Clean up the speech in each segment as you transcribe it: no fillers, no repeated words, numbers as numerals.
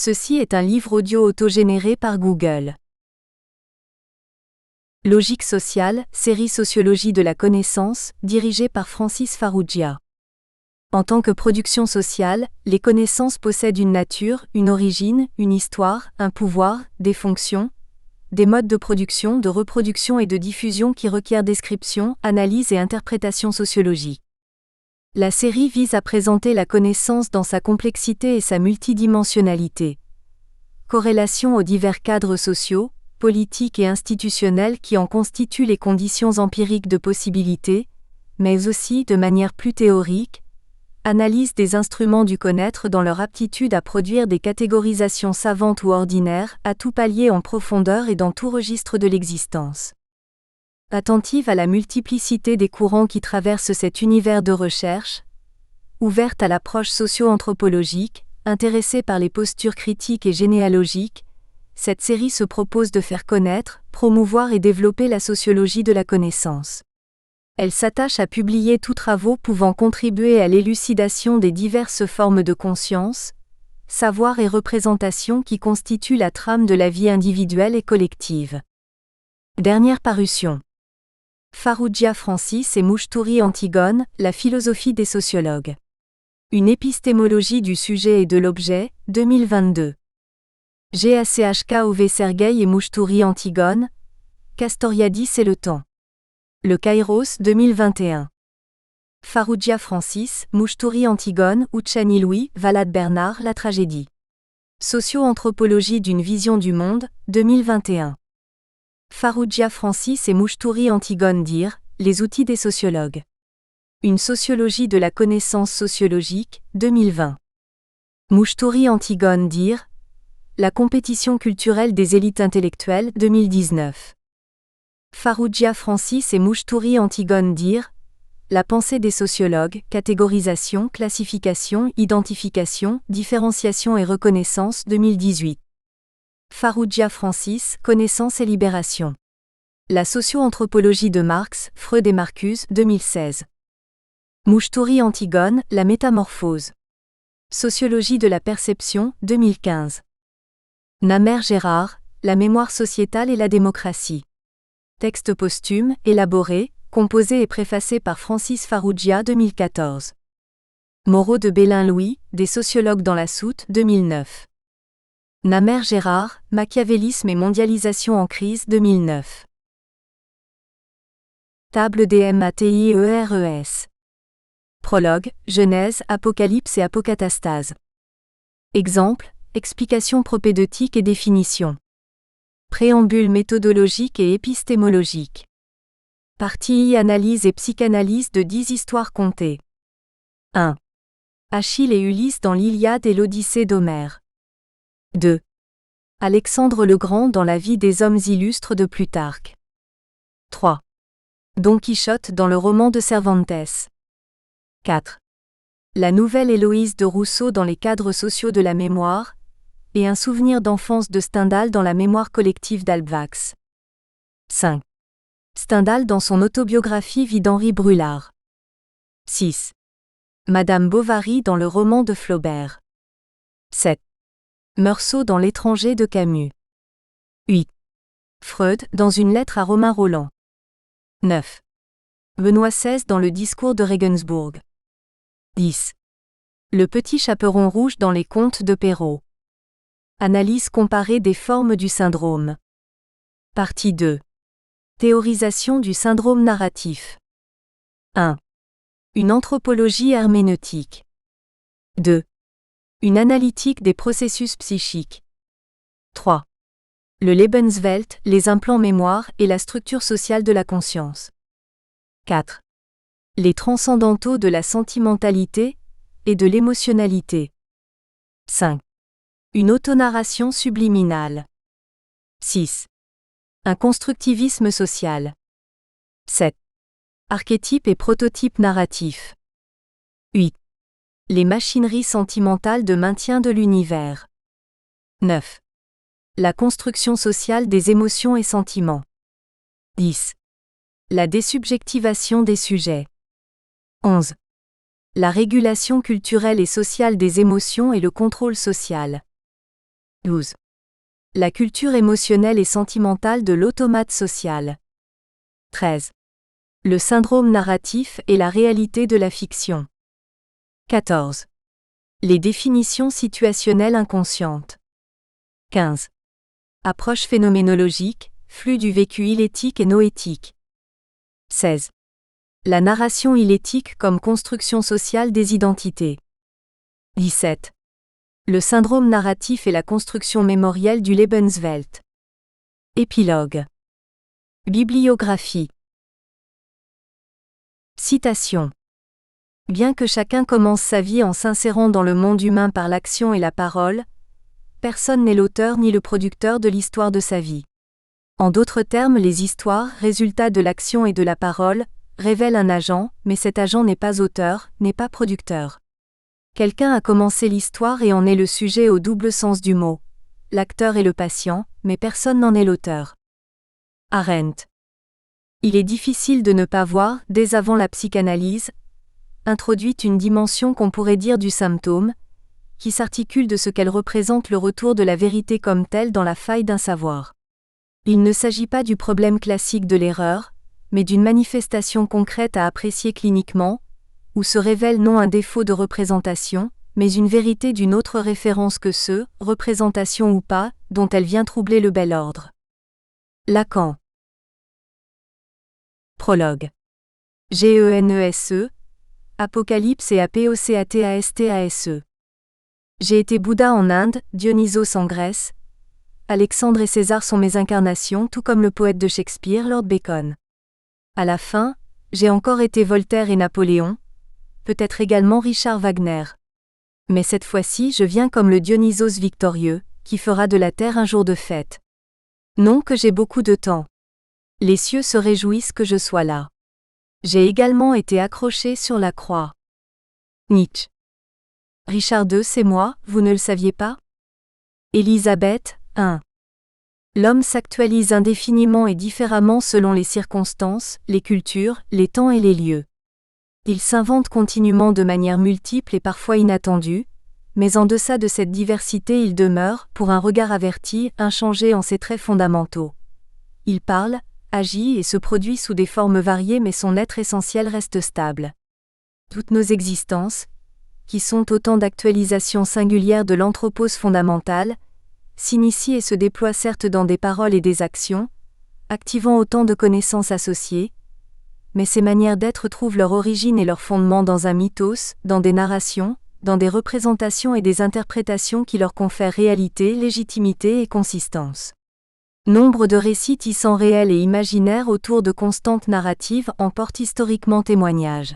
Ceci est un livre audio autogénéré par Google. Logique sociale, série Sociologie de la connaissance, dirigée par Francis Farrugia. En tant que production sociale, les connaissances possèdent une nature, une origine, une histoire, un pouvoir, des fonctions, des modes de production, de reproduction et de diffusion qui requièrent description, analyse et interprétation sociologique. La série vise à présenter la connaissance dans sa complexité et sa multidimensionnalité. Corrélation aux divers cadres sociaux, politiques et institutionnels qui en constituent les conditions empiriques de possibilité, mais aussi, de manière plus théorique, analyse des instruments du connaître dans leur aptitude à produire des catégorisations savantes ou ordinaires, à tout palier en profondeur et dans tout registre de l'existence. Attentive à la multiplicité des courants qui traversent cet univers de recherche, ouverte à l'approche socio-anthropologique, intéressée par les postures critiques et généalogiques, cette série se propose de faire connaître, promouvoir et développer la sociologie de la connaissance. Elle s'attache à publier tous travaux pouvant contribuer à l'élucidation des diverses formes de conscience, savoir et représentation qui constituent la trame de la vie individuelle et collective. Dernière parution. Farrugia Francis et Mouchtouri Antigone, la philosophie des sociologues. Une épistémologie du sujet et de l'objet, 2022. GACHKOV Sergueï et Mouchtouri Antigone, Castoriadis et le temps. Le Kairos 2021. Farrugia Francis, Mouchtouri Antigone, Ouchani Louis, Valade Bernard, La tragédie. Socio-anthropologie d'une vision du monde, 2021. Farrugia Francis et Mouchtouri Antigone dire, les outils des sociologues. Une sociologie de la connaissance sociologique, 2020. Mouchtouri Antigone dire, la compétition culturelle des élites intellectuelles, 2019. Farrugia Francis et Mouchtouri Antigone dire, la pensée des sociologues, catégorisation, classification, identification, différenciation et reconnaissance, 2018. Farrugia Francis, Connaissance et libération. La socio-anthropologie de Marx, Freud et Marcuse, 2016. Mouchtouri Antigone, La métamorphose. Sociologie de la perception, 2015. Namer Gérard, La mémoire sociétale et la démocratie. Texte posthume, élaboré, composé et préfacé par Francis Farrugia, 2014. Moreau de Bélin Louis, Des sociologues dans la soute, 2009. Namer Gérard, Machiavélisme et mondialisation en crise, 2009. Table des MATIERES. Prologue, Genèse, Apocalypse et apocatastase. Exemple, explication propédeutique et définition. Préambule méthodologique et épistémologique. Partie I, analyse et psychanalyse de 10 histoires contées. 1. Achille et Ulysse dans l'Iliade et l'Odyssée d'Homère. 2. Alexandre le Grand dans la vie des hommes illustres de Plutarque. 3. Don Quichotte dans le roman de Cervantes. 4. La nouvelle Héloïse de Rousseau dans les cadres sociaux de la mémoire, et un souvenir d'enfance de Stendhal dans la mémoire collective d'Albvax. 5. Stendhal dans son autobiographie vie d'Henri Brulard. 6. Madame Bovary dans le roman de Flaubert. 7. Meursault dans L'étranger de Camus. 8. Freud dans une lettre à Romain Rolland. 9. Benoît XVI dans le discours de Regensburg. 10. Le petit chaperon rouge dans les contes de Perrault. Analyse comparée des formes du syndrome. Partie 2. Théorisation du syndrome narratif. 1. Une anthropologie herméneutique. 2. Une analytique des processus psychiques. 3. Le Lebenswelt, les implants mémoire et la structure sociale de la conscience. 4. Les transcendantaux de la sentimentalité et de l'émotionnalité. 5. Une autonarration subliminale. 6. Un constructivisme social. 7. Archétypes et prototypes narratifs. 8. Les machineries sentimentales de maintien de l'univers. 9. La construction sociale des émotions et sentiments. 10. La désubjectivation des sujets. 11. La régulation culturelle et sociale des émotions et le contrôle social. 12. La culture émotionnelle et sentimentale de l'automate social. 13. Le syndrome narratif et la réalité de la fiction. 14. Les définitions situationnelles inconscientes. 15. Approche phénoménologique, flux du vécu ilétique et noétique. 16. La narration ilétique comme construction sociale des identités. 17. Le syndrome narratif et la construction mémorielle du Lebenswelt. Épilogue. Bibliographie. Citation. Bien que chacun commence sa vie en s'insérant dans le monde humain par l'action et la parole, personne n'est l'auteur ni le producteur de l'histoire de sa vie. En d'autres termes, les histoires, résultats de l'action et de la parole, révèlent un agent, mais cet agent n'est pas auteur, n'est pas producteur. Quelqu'un a commencé l'histoire et en est le sujet au double sens du mot. L'acteur est le patient, mais personne n'en est l'auteur. Arendt. Il est difficile de ne pas voir, dès avant la psychanalyse, introduite une dimension qu'on pourrait dire du symptôme, qui s'articule de ce qu'elle représente le retour de la vérité comme telle dans la faille d'un savoir. Il ne s'agit pas du problème classique de l'erreur, mais d'une manifestation concrète à apprécier cliniquement, où se révèle non un défaut de représentation, mais une vérité d'une autre référence que ce, représentation ou pas, dont elle vient troubler le bel ordre. Lacan. Prologue. Genese, Apocalypse et Apocatastase. J'ai été Bouddha en Inde, Dionysos en Grèce. Alexandre et César sont mes incarnations, tout comme le poète de Shakespeare, Lord Bacon. À la fin, j'ai encore été Voltaire et Napoléon, peut-être également Richard Wagner. Mais cette fois-ci, je viens comme le Dionysos victorieux, qui fera de la terre un jour de fête. Non que j'ai beaucoup de temps. Les cieux se réjouissent que je sois là. J'ai également été accroché sur la croix. Nietzsche. Richard II, c'est moi, vous ne le saviez pas? Élisabeth, 1. L'homme s'actualise indéfiniment et différemment selon les circonstances, les cultures, les temps et les lieux. Il s'invente continuellement de manière multiple et parfois inattendue, mais en deçà de cette diversité il demeure, pour un regard averti, inchangé en ses traits fondamentaux. Il parle, agit et se produit sous des formes variées mais son être essentiel reste stable. Toutes nos existences, qui sont autant d'actualisations singulières de l'anthropos fondamentale, s'initient et se déploient certes dans des paroles et des actions, activant autant de connaissances associées, mais ces manières d'être trouvent leur origine et leur fondement dans un mythos, dans des narrations, dans des représentations et des interprétations qui leur confèrent réalité, légitimité et consistance. Nombre de récits tissant réel et imaginaire autour de constantes narratives en portent historiquement témoignage.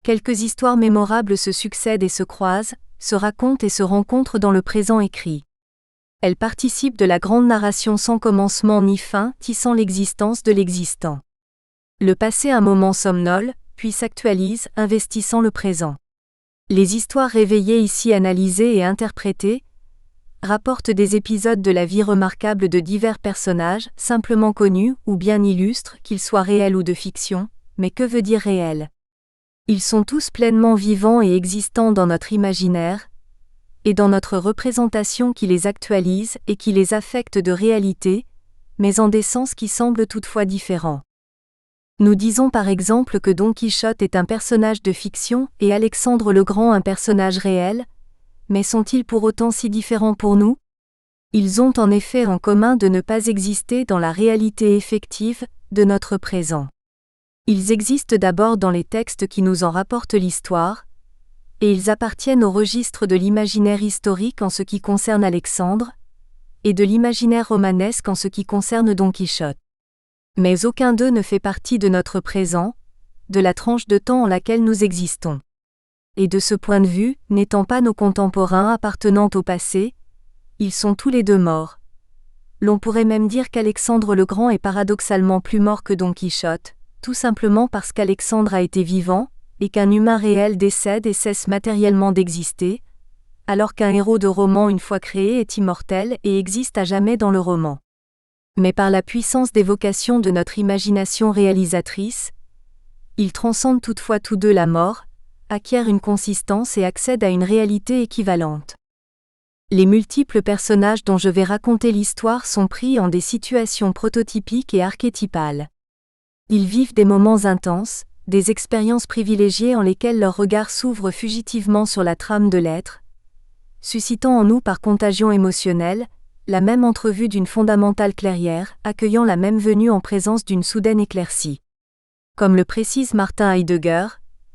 Quelques histoires mémorables se succèdent et se croisent, se racontent et se rencontrent dans le présent écrit. Elles participent de la grande narration sans commencement ni fin, tissant l'existence de l'existant. Le passé un moment somnole, puis s'actualise, investissant le présent. Les histoires réveillées ici analysées et interprétées rapportent des épisodes de la vie remarquable de divers personnages, simplement connus ou bien illustres, qu'ils soient réels ou de fiction, mais que veut dire réel? Ils sont tous pleinement vivants et existants dans notre imaginaire, et dans notre représentation qui les actualise et qui les affecte de réalité, mais en des sens qui semblent toutefois différents. Nous disons par exemple que Don Quichotte est un personnage de fiction et Alexandre le Grand un personnage réel, mais sont-ils pour autant si différents pour nous? Ils ont en effet en commun de ne pas exister dans la réalité effective de notre présent. Ils existent d'abord dans les textes qui nous en rapportent l'histoire, et ils appartiennent au registre de l'imaginaire historique en ce qui concerne Alexandre, et de l'imaginaire romanesque en ce qui concerne Don Quichotte. Mais aucun d'eux ne fait partie de notre présent, de la tranche de temps en laquelle nous existons. Et de ce point de vue, n'étant pas nos contemporains appartenant au passé, ils sont tous les deux morts. L'on pourrait même dire qu'Alexandre le Grand est paradoxalement plus mort que Don Quichotte, tout simplement parce qu'Alexandre a été vivant, et qu'un humain réel décède et cesse matériellement d'exister, alors qu'un héros de roman une fois créé est immortel et existe à jamais dans le roman. Mais par la puissance d'évocation de notre imagination réalisatrice, ils transcendent toutefois tous deux la mort, acquièrent une consistance et accèdent à une réalité équivalente. Les multiples personnages dont je vais raconter l'histoire sont pris en des situations prototypiques et archétypales. Ils vivent des moments intenses, des expériences privilégiées en lesquelles leur regard s'ouvre fugitivement sur la trame de l'être, suscitant en nous par contagion émotionnelle, la même entrevue d'une fondamentale clairière, accueillant la même venue en présence d'une soudaine éclaircie. Comme le précise Martin Heidegger,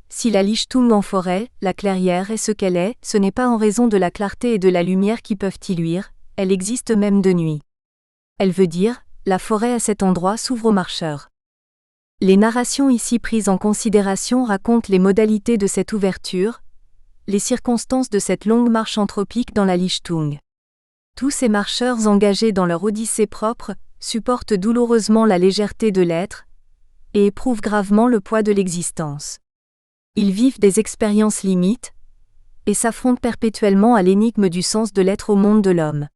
si la Lichtung en forêt, la clairière est ce qu'elle est, ce n'est pas en raison de la clarté et de la lumière qui peuvent y luire, elle existe même de nuit. Elle veut dire, la forêt à cet endroit s'ouvre aux marcheurs. Les narrations ici prises en considération racontent les modalités de cette ouverture, les circonstances de cette longue marche anthropique dans la Lichtung. Tous ces marcheurs engagés dans leur odyssée propre supportent douloureusement la légèreté de l'être et éprouvent gravement le poids de l'existence. Ils vivent des expériences limites et s'affrontent perpétuellement à l'énigme du sens de l'être au monde de l'homme.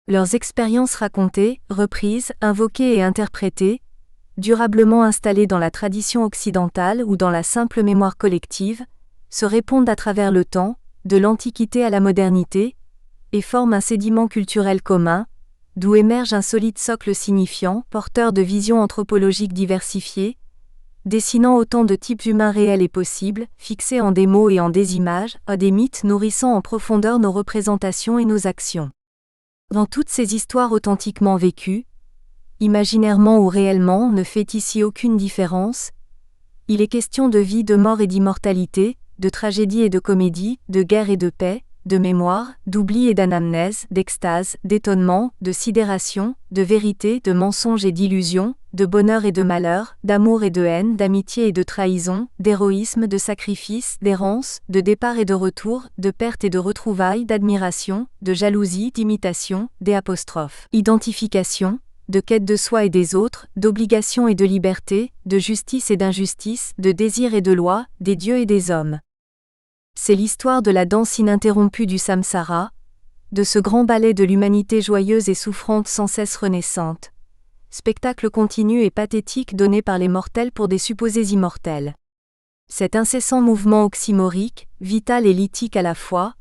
Leurs expériences racontées, reprises, invoquées et interprétées, durablement installées dans la tradition occidentale ou dans la simple mémoire collective, se répondent à travers le temps, de l'Antiquité à la modernité, et forment un sédiment culturel commun, d'où émerge un solide socle signifiant, porteur de visions anthropologiques diversifiées, dessinant autant de types humains réels et possibles, fixés en des mots et en des images, des mythes nourrissant en profondeur nos représentations et nos actions. Dans toutes ces histoires authentiquement vécues, imaginairement ou réellement, ne fait ici aucune différence. Il est question de vie, de mort et d'immortalité, de tragédie et de comédie, de guerre et de paix, de mémoire, d'oubli et d'anamnèse, d'extase, d'étonnement, de sidération, de vérité, de mensonge et d'illusion, de bonheur et de malheur, d'amour et de haine, d'amitié et de trahison, d'héroïsme, de sacrifice, d'errance, de départ et de retour, de perte et de retrouvailles, d'admiration, de jalousie, d'imitation, d'identification, de quête de soi et des autres, d'obligation et de liberté, de justice et d'injustice, de désir et de loi, des dieux et des hommes. C'est l'histoire de la danse ininterrompue du samsara, de ce grand ballet de l'humanité joyeuse et souffrante sans cesse renaissante. Spectacle continu et pathétique donné par les mortels pour des supposés immortels. Cet incessant mouvement oxymorique, vital et lithique à la fois,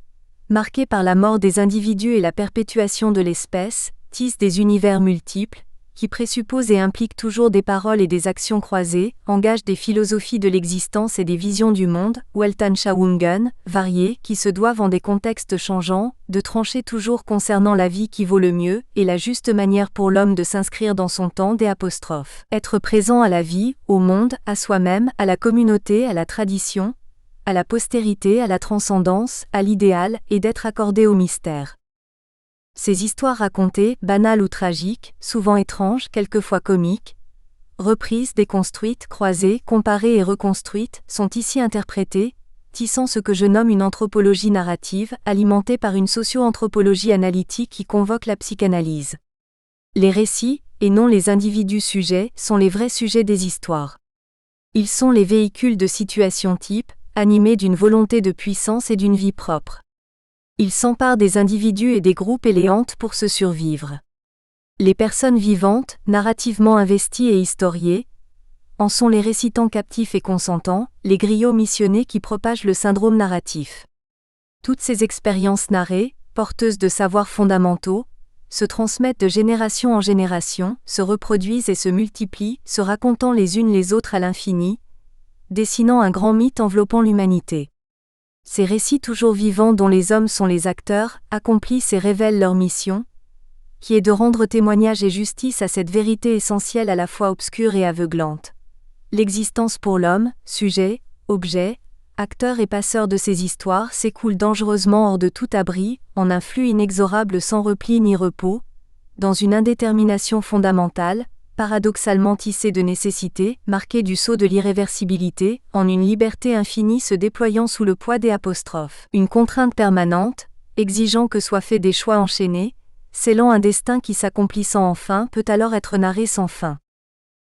marqué par la mort des individus et la perpétuation de l'espèce, tisse des univers multiples, qui présupposent et impliquent toujours des paroles et des actions croisées, engagent des philosophies de l'existence et des visions du monde, Weltanschauungen, variées, qui se doivent en des contextes changeants, de trancher toujours concernant la vie qui vaut le mieux, et la juste manière pour l'homme de s'inscrire dans son temps, être présent à la vie, au monde, à soi-même, à la communauté, à la tradition, à la postérité, à la transcendance, à l'idéal, et d'être accordé au mystère. Ces histoires racontées, banales ou tragiques, souvent étranges, quelquefois comiques, reprises, déconstruites, croisées, comparées et reconstruites, sont ici interprétées, tissant ce que je nomme une anthropologie narrative, alimentée par une socio-anthropologie analytique qui convoque la psychanalyse. Les récits, et non les individus sujets, sont les vrais sujets des histoires. Ils sont les véhicules de situations types, animés d'une volonté de puissance et d'une vie propre. Ils s'emparent des individus et des groupes et les hantent pour se survivre. Les personnes vivantes, narrativement investies et historiées, en sont les récitants captifs et consentants, les griots missionnés qui propagent le syndrome narratif. Toutes ces expériences narrées, porteuses de savoirs fondamentaux, se transmettent de génération en génération, se reproduisent et se multiplient, se racontant les unes les autres à l'infini, dessinant un grand mythe enveloppant l'humanité. Ces récits toujours vivants dont les hommes sont les acteurs, accomplissent et révèlent leur mission, qui est de rendre témoignage et justice à cette vérité essentielle à la fois obscure et aveuglante. L'existence pour l'homme, sujet, objet, acteur et passeur de ces histoires s'écoule dangereusement hors de tout abri, en un flux inexorable sans repli ni repos, dans une indétermination fondamentale, paradoxalement tissée de nécessité, marquée du sceau de l'irréversibilité, en une liberté infinie se déployant sous le poids des apostrophes. Une contrainte permanente, exigeant que soient faits des choix enchaînés, scellant un destin qui s'accomplissant enfin peut alors être narré sans fin.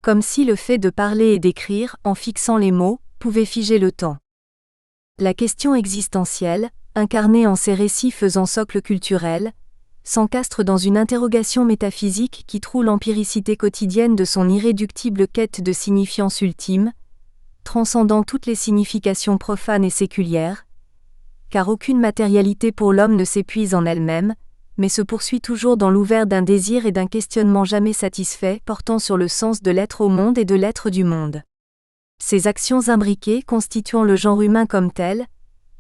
Comme si le fait de parler et d'écrire, en fixant les mots, pouvait figer le temps. La question existentielle, incarnée en ces récits faisant socle culturel, s'encastre dans une interrogation métaphysique qui troue l'empiricité quotidienne de son irréductible quête de signifiance ultime, transcendant toutes les significations profanes et séculières, car aucune matérialité pour l'homme ne s'épuise en elle-même, mais se poursuit toujours dans l'ouvert d'un désir et d'un questionnement jamais satisfait portant sur le sens de l'être au monde et de l'être du monde. Ces actions imbriquées constituant le genre humain comme tel,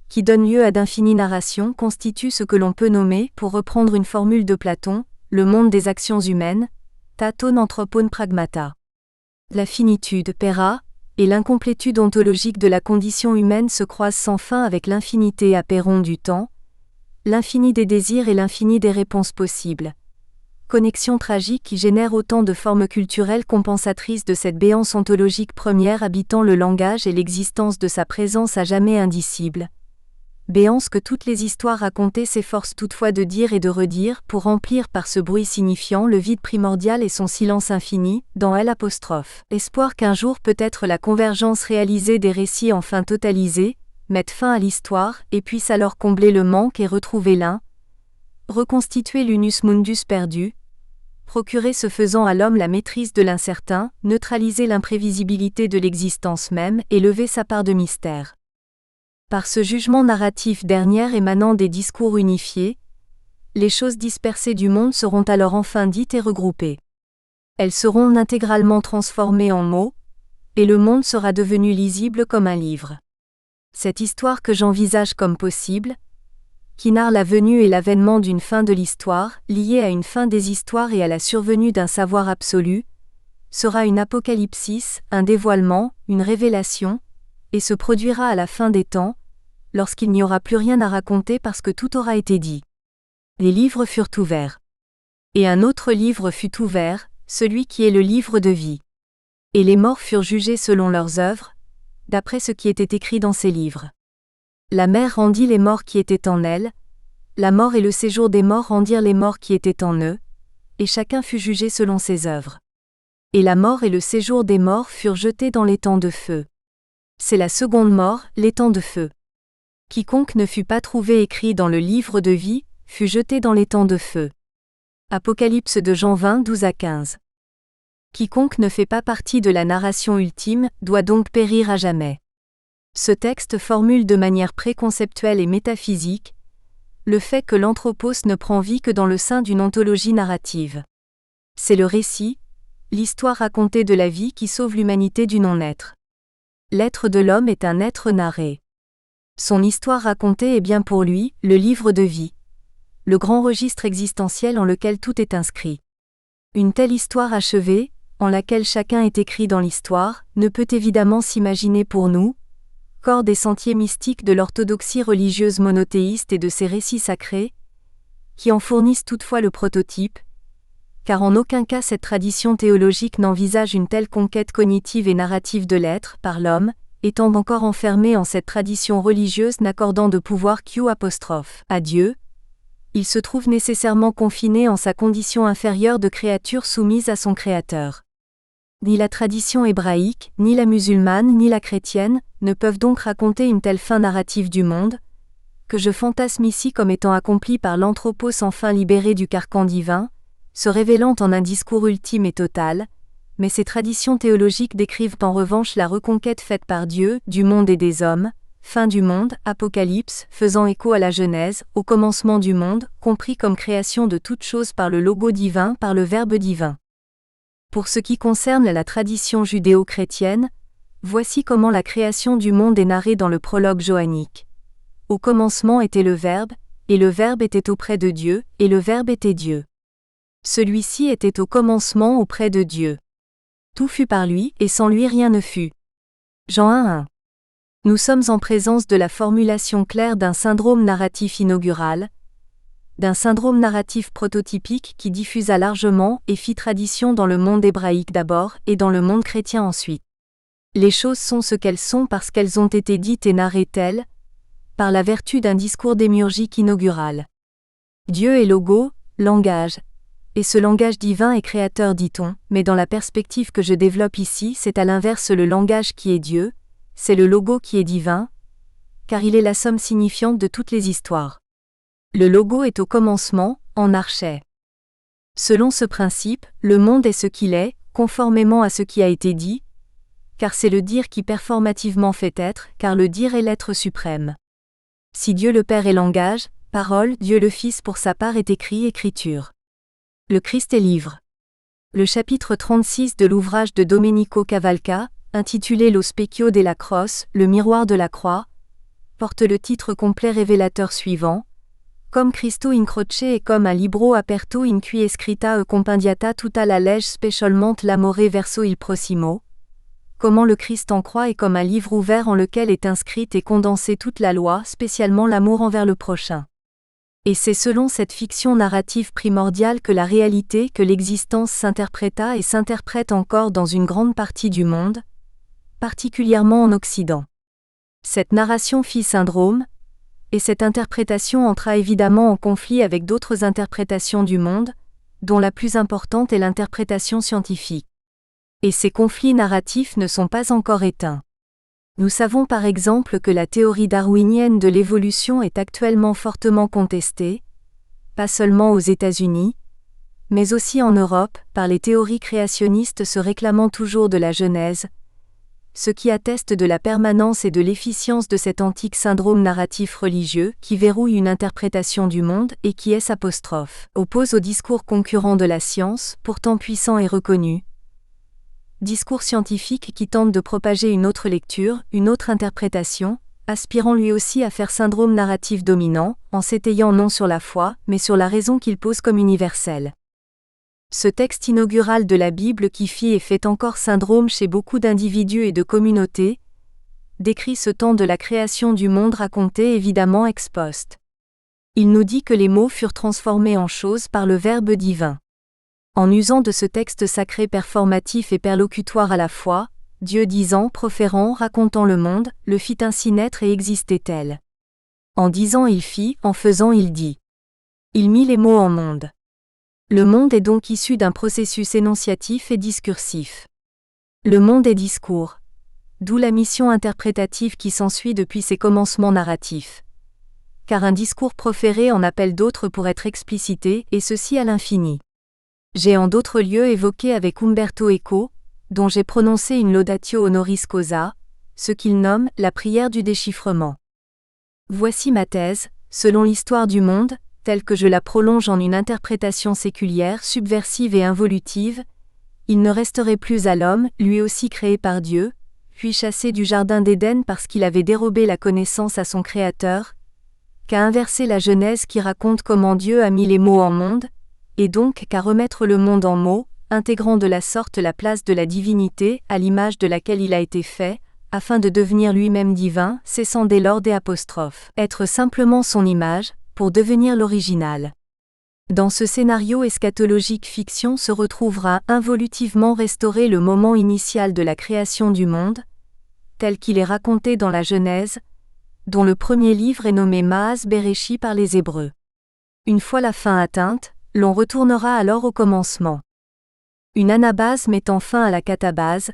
qui donne lieu à d'infinies narrations, constituent ce que l'on peut nommer, pour reprendre une formule de Platon, le monde des actions humaines, ta ton anthropon pragmata. La finitude, pera, et l'incomplétude ontologique de la condition humaine se croisent sans fin avec l'infinité apéron du temps, l'infini des désirs et l'infini des réponses possibles. Connexion tragique qui génère autant de formes culturelles compensatrices de cette béance ontologique première habitant le langage et l'existence de sa présence à jamais indicible. Béance que toutes les histoires racontées s'efforcent toutefois de dire et de redire pour remplir par ce bruit signifiant le vide primordial et son silence infini, dans L'. Espoir qu'un jour peut-être la convergence réalisée des récits enfin totalisés, mette fin à l'histoire et puisse alors combler le manque et retrouver l'un, reconstituer l'unus mundus perdu, procurer ce faisant à l'homme la maîtrise de l'incertain, neutraliser l'imprévisibilité de l'existence même et lever sa part de mystère. Par ce jugement narratif dernier émanant des discours unifiés, les choses dispersées du monde seront alors enfin dites et regroupées. Elles seront intégralement transformées en mots, et le monde sera devenu lisible comme un livre. Cette histoire que j'envisage comme possible, qui narre la venue et l'avènement d'une fin de l'histoire, liée à une fin des histoires et à la survenue d'un savoir absolu, sera une apocalypsis, un dévoilement, une révélation, et se produira à la fin des temps, lorsqu'il n'y aura plus rien à raconter parce que tout aura été dit. Les livres furent ouverts. Et un autre livre fut ouvert, celui qui est le livre de vie. Et les morts furent jugés selon leurs œuvres, d'après ce qui était écrit dans ces livres. La mer rendit les morts qui étaient en elle, la mort et le séjour des morts rendirent les morts qui étaient en eux, et chacun fut jugé selon ses œuvres. Et la mort et le séjour des morts furent jetés dans l'étang de feu. C'est la seconde mort, l'étang de feu. Quiconque ne fut pas trouvé écrit dans le livre de vie, fut jeté dans l'étang de feu. Apocalypse de Jean 20, 12-15. Quiconque ne fait pas partie de la narration ultime, doit donc périr à jamais. Ce texte formule de manière préconceptuelle et métaphysique le fait que l'anthropos ne prend vie que dans le sein d'une ontologie narrative. C'est le récit, l'histoire racontée de la vie qui sauve l'humanité du non-être. L'être de l'homme est un être narré. Son histoire racontée est bien pour lui, le livre de vie, le grand registre existentiel en lequel tout est inscrit. Une telle histoire achevée, en laquelle chacun est écrit dans l'histoire, ne peut évidemment s'imaginer pour nous, corps des sentiers mystiques de l'orthodoxie religieuse monothéiste et de ses récits sacrés, qui en fournissent toutefois le prototype, car en aucun cas cette tradition théologique n'envisage une telle conquête cognitive et narrative de l'être par l'homme, étant encore enfermé en cette tradition religieuse n'accordant de pouvoir à Dieu, il se trouve nécessairement confiné en sa condition inférieure de créature soumise à son Créateur. Ni la tradition hébraïque, ni la musulmane, ni la chrétienne, ne peuvent donc raconter une telle fin narrative du monde, que je fantasme ici comme étant accomplie par l'anthropos enfin libéré du carcan divin, se révélant en un discours ultime et total, mais ces traditions théologiques décrivent en revanche la reconquête faite par Dieu, du monde et des hommes, fin du monde, Apocalypse, faisant écho à la Genèse, au commencement du monde, compris comme création de toutes choses par le logo divin, par le Verbe divin. Pour ce qui concerne la tradition judéo-chrétienne, voici comment la création du monde est narrée dans le prologue johannique. Au commencement était le Verbe, et le Verbe était auprès de Dieu, et le Verbe était Dieu. Celui-ci était au commencement auprès de Dieu. Tout fut par lui, et sans lui rien ne fut. Jean 1:1. Nous sommes en présence de la formulation claire d'un syndrome narratif inaugural, d'un syndrome narratif prototypique qui diffusa largement et fit tradition dans le monde hébraïque d'abord et dans le monde chrétien ensuite. Les choses sont ce qu'elles sont parce qu'elles ont été dites et narrées telles, par la vertu d'un discours démiurgique inaugural. Dieu est logo, langage, et ce langage divin est créateur dit-on, mais dans la perspective que je développe ici c'est à l'inverse le langage qui est Dieu, c'est le logo qui est divin, car il est la somme signifiante de toutes les histoires. Le logo est au commencement, en archet. Selon ce principe, le monde est ce qu'il est, conformément à ce qui a été dit, car c'est le dire qui performativement fait être, car le dire est l'être suprême. Si Dieu le Père est langage, parole, Dieu le Fils pour sa part est écrit, écriture. Le Christ est livre. Le chapitre 36 de l'ouvrage de Domenico Cavalca, intitulé Lo specchio della croce, le miroir de la croix, porte le titre complet révélateur suivant: Comme Cristo in croce et comme un libro aperto in cui è scritta e compendiata tutta la legge specialmente l'amore verso il prossimo. Comment le Christ en croix est comme un livre ouvert en lequel est inscrite et condensée toute la loi, spécialement l'amour envers le prochain. Et c'est selon cette fiction narrative primordiale que la réalité, que l'existence s'interpréta et s'interprète encore dans une grande partie du monde, particulièrement en Occident. Cette narration fit syndrome, et cette interprétation entra évidemment en conflit avec d'autres interprétations du monde, dont la plus importante est l'interprétation scientifique. Et ces conflits narratifs ne sont pas encore éteints. Nous savons par exemple que la théorie darwinienne de l'évolution est actuellement fortement contestée, pas seulement aux États-Unis, mais aussi en Europe, par les théories créationnistes se réclamant toujours de la Genèse, ce qui atteste de la permanence et de l'efficience de cet antique syndrome narratif religieux qui verrouille une interprétation du monde et qui oppose au discours concurrent de la science, pourtant puissant et reconnu. Discours scientifique qui tente de propager une autre lecture, une autre interprétation, aspirant lui aussi à faire syndrome narratif dominant, en s'étayant non sur la foi, mais sur la raison qu'il pose comme universelle. Ce texte inaugural de la Bible qui fit et fait encore syndrome chez beaucoup d'individus et de communautés, décrit ce temps de la création du monde raconté évidemment ex post. Il nous dit que les mots furent transformés en choses par le Verbe divin. En usant de ce texte sacré performatif et perlocutoire à la fois, Dieu disant, proférant, racontant le monde, le fit ainsi naître et exister tel. En disant il fit, en faisant il dit. Il mit les mots en monde. Le monde est donc issu d'un processus énonciatif et discursif. Le monde est discours. D'où la mission interprétative qui s'ensuit depuis ses commencements narratifs. Car un discours proféré en appelle d'autres pour être explicité, et ceci à l'infini. J'ai en d'autres lieux évoqué avec Umberto Eco, dont j'ai prononcé une laudatio honoris causa, ce qu'il nomme la prière du déchiffrement. Voici ma thèse, selon l'histoire du monde, telle que je la prolonge en une interprétation séculière, subversive et involutive, il ne resterait plus à l'homme, lui aussi créé par Dieu, puis chassé du jardin d'Éden parce qu'il avait dérobé la connaissance à son Créateur, qu'à inverser la Genèse qui raconte comment Dieu a mis les mots en monde, et donc qu'à remettre le monde en mots, intégrant de la sorte la place de la divinité, à l'image de laquelle il a été fait, afin de devenir lui-même divin, cessant dès lors des apostrophes, être simplement son image, pour devenir l'original. Dans ce scénario eschatologique fiction se retrouvera involutivement restauré le moment initial de la création du monde, tel qu'il est raconté dans la Genèse, dont le premier livre est nommé Maas Bereshi par les Hébreux. Une fois la fin atteinte, l'on retournera alors au commencement. Une anabase mettant fin à la catabase,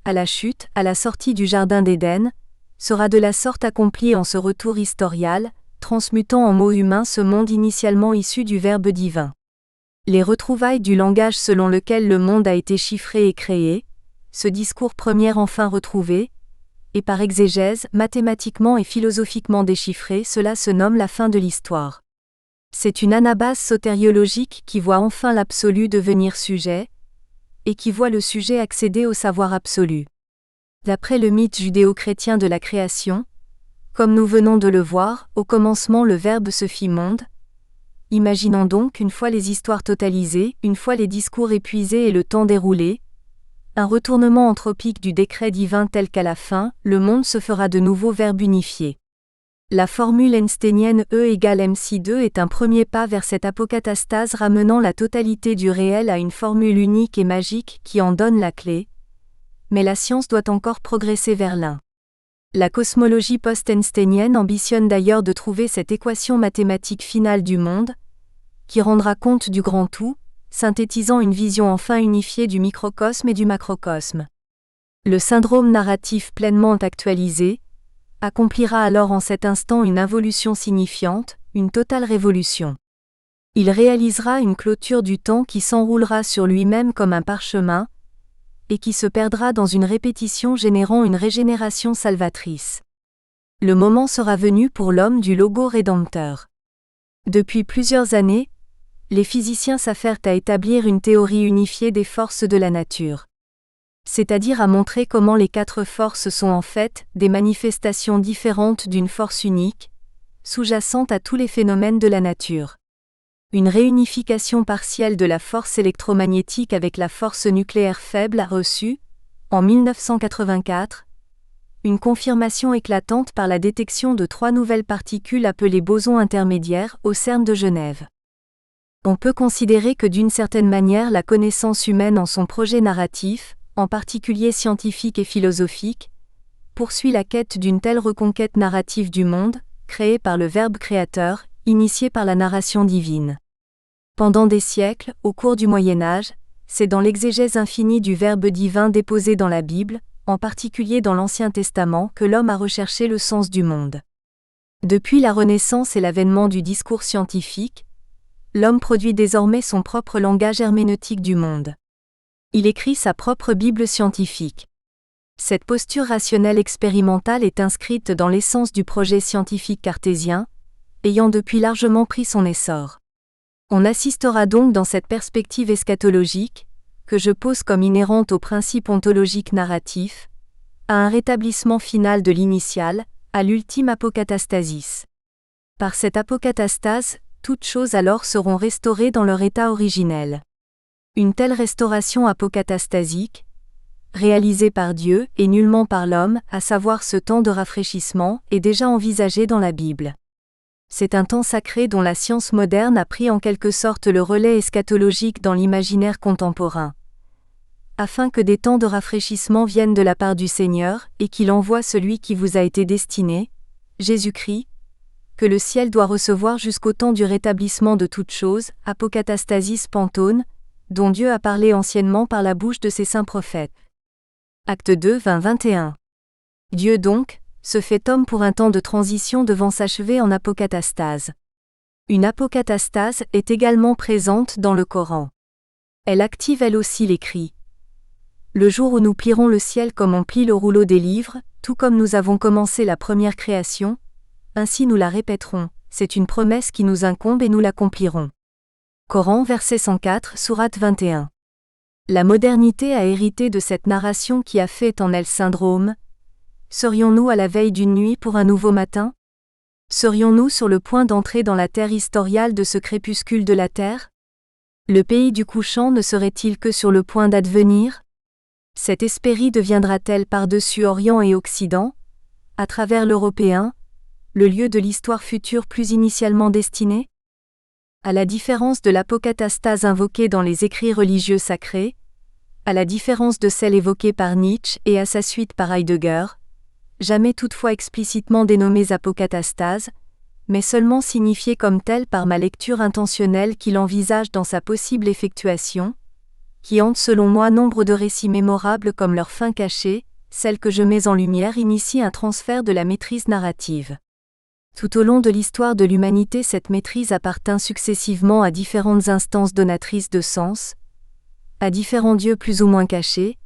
à la chute, à la sortie du jardin d'Éden, sera de la sorte accomplie en ce retour historial, transmutant en mots humains ce monde initialement issu du Verbe divin. Les retrouvailles du langage selon lequel le monde a été chiffré et créé, ce discours premier enfin retrouvé, et par exégèse, mathématiquement et philosophiquement déchiffré, cela se nomme la fin de l'histoire. C'est une anabase sotériologique qui voit enfin l'absolu devenir sujet, et qui voit le sujet accéder au savoir absolu. D'après le mythe judéo-chrétien de la création, comme nous venons de le voir, au commencement le Verbe se fit monde. Imaginons donc une fois les histoires totalisées, une fois les discours épuisés et le temps déroulé, un retournement anthropique du décret divin tel qu'à la fin, le monde se fera de nouveau Verbe unifié. La formule einsteinienne E égale mc2 est un premier pas vers cette apocatastase ramenant la totalité du réel à une formule unique et magique qui en donne la clé. Mais la science doit encore progresser vers l'un. La cosmologie post-einsteinienne ambitionne d'ailleurs de trouver cette équation mathématique finale du monde, qui rendra compte du grand tout, synthétisant une vision enfin unifiée du microcosme et du macrocosme. Le syndrome narratif pleinement actualisé accomplira alors en cet instant une involution signifiante, une totale révolution. Il réalisera une clôture du temps qui s'enroulera sur lui-même comme un parchemin, et qui se perdra dans une répétition générant une régénération salvatrice. Le moment sera venu pour l'homme du logo rédempteur. Depuis plusieurs années, les physiciens s'affairent à établir une théorie unifiée des forces de la nature. C'est-à-dire à montrer comment les 4 forces sont en fait des manifestations différentes d'une force unique, sous-jacente à tous les phénomènes de la nature. Une réunification partielle de la force électromagnétique avec la force nucléaire faible a reçu, en 1984, une confirmation éclatante par la détection de 3 nouvelles particules appelées bosons intermédiaires au CERN de Genève. On peut considérer que d'une certaine manière la connaissance humaine en son projet narratif, en particulier scientifique et philosophique, poursuit la quête d'une telle reconquête narrative du monde, créée par le Verbe créateur, initiée par la narration divine. Pendant des siècles, au cours du Moyen Âge, c'est dans l'exégèse infinie du Verbe divin déposé dans la Bible, en particulier dans l'Ancien Testament, que l'homme a recherché le sens du monde. Depuis la Renaissance et l'avènement du discours scientifique, l'homme produit désormais son propre langage herméneutique du monde. Il écrit sa propre Bible scientifique. Cette posture rationnelle expérimentale est inscrite dans l'essence du projet scientifique cartésien, ayant depuis largement pris son essor. On assistera donc dans cette perspective eschatologique, que je pose comme inhérente au principe ontologique narratif, à un rétablissement final de l'initial, à l'ultime apocatastasis. Par cette apocatastase, toutes choses alors seront restaurées dans leur état originel. Une telle restauration apocatastasique, réalisée par Dieu et nullement par l'homme, à savoir ce temps de rafraîchissement, est déjà envisagée dans la Bible. C'est un temps sacré dont la science moderne a pris en quelque sorte le relais eschatologique dans l'imaginaire contemporain. Afin que des temps de rafraîchissement viennent de la part du Seigneur, et qu'il envoie celui qui vous a été destiné, Jésus-Christ, que le ciel doit recevoir jusqu'au temps du rétablissement de toutes choses, apocatastasis pantone, dont Dieu a parlé anciennement par la bouche de ses saints prophètes. Acte 2, 20-21. Dieu donc, se fait homme pour un temps de transition devant s'achever en apocatastase. Une apocatastase est également présente dans le Coran. Elle active elle aussi les cris. Le jour où nous plierons le ciel comme on plie le rouleau des livres, tout comme nous avons commencé la première création, ainsi nous la répéterons, c'est une promesse qui nous incombe et nous l'accomplirons. Coran verset 104, sourate 21. La modernité a hérité de cette narration qui a fait en elle syndrome. Serions-nous à la veille d'une nuit pour un nouveau matin ? Serions-nous sur le point d'entrer dans la terre historiale de ce crépuscule de la terre ? Le pays du couchant ne serait-il que sur le point d'advenir ? Cette Hespérie deviendra-t-elle par-dessus Orient et Occident, à travers l'Européen, le lieu de l'histoire future plus initialement destinée ? À la différence de l'apocatastase invoquée dans les écrits religieux sacrés, à la différence de celle évoquée par Nietzsche et à sa suite par Heidegger, jamais toutefois explicitement dénommées apocatastases, mais seulement signifiées comme telles par ma lecture intentionnelle qu'il envisage dans sa possible effectuation, qui hante selon moi nombre de récits mémorables comme leur fin cachée, celle que je mets en lumière initie un transfert de la maîtrise narrative. Tout au long de l'histoire de l'humanité, cette maîtrise appartint successivement à différentes instances donatrices de sens, à différents dieux plus ou moins cachés,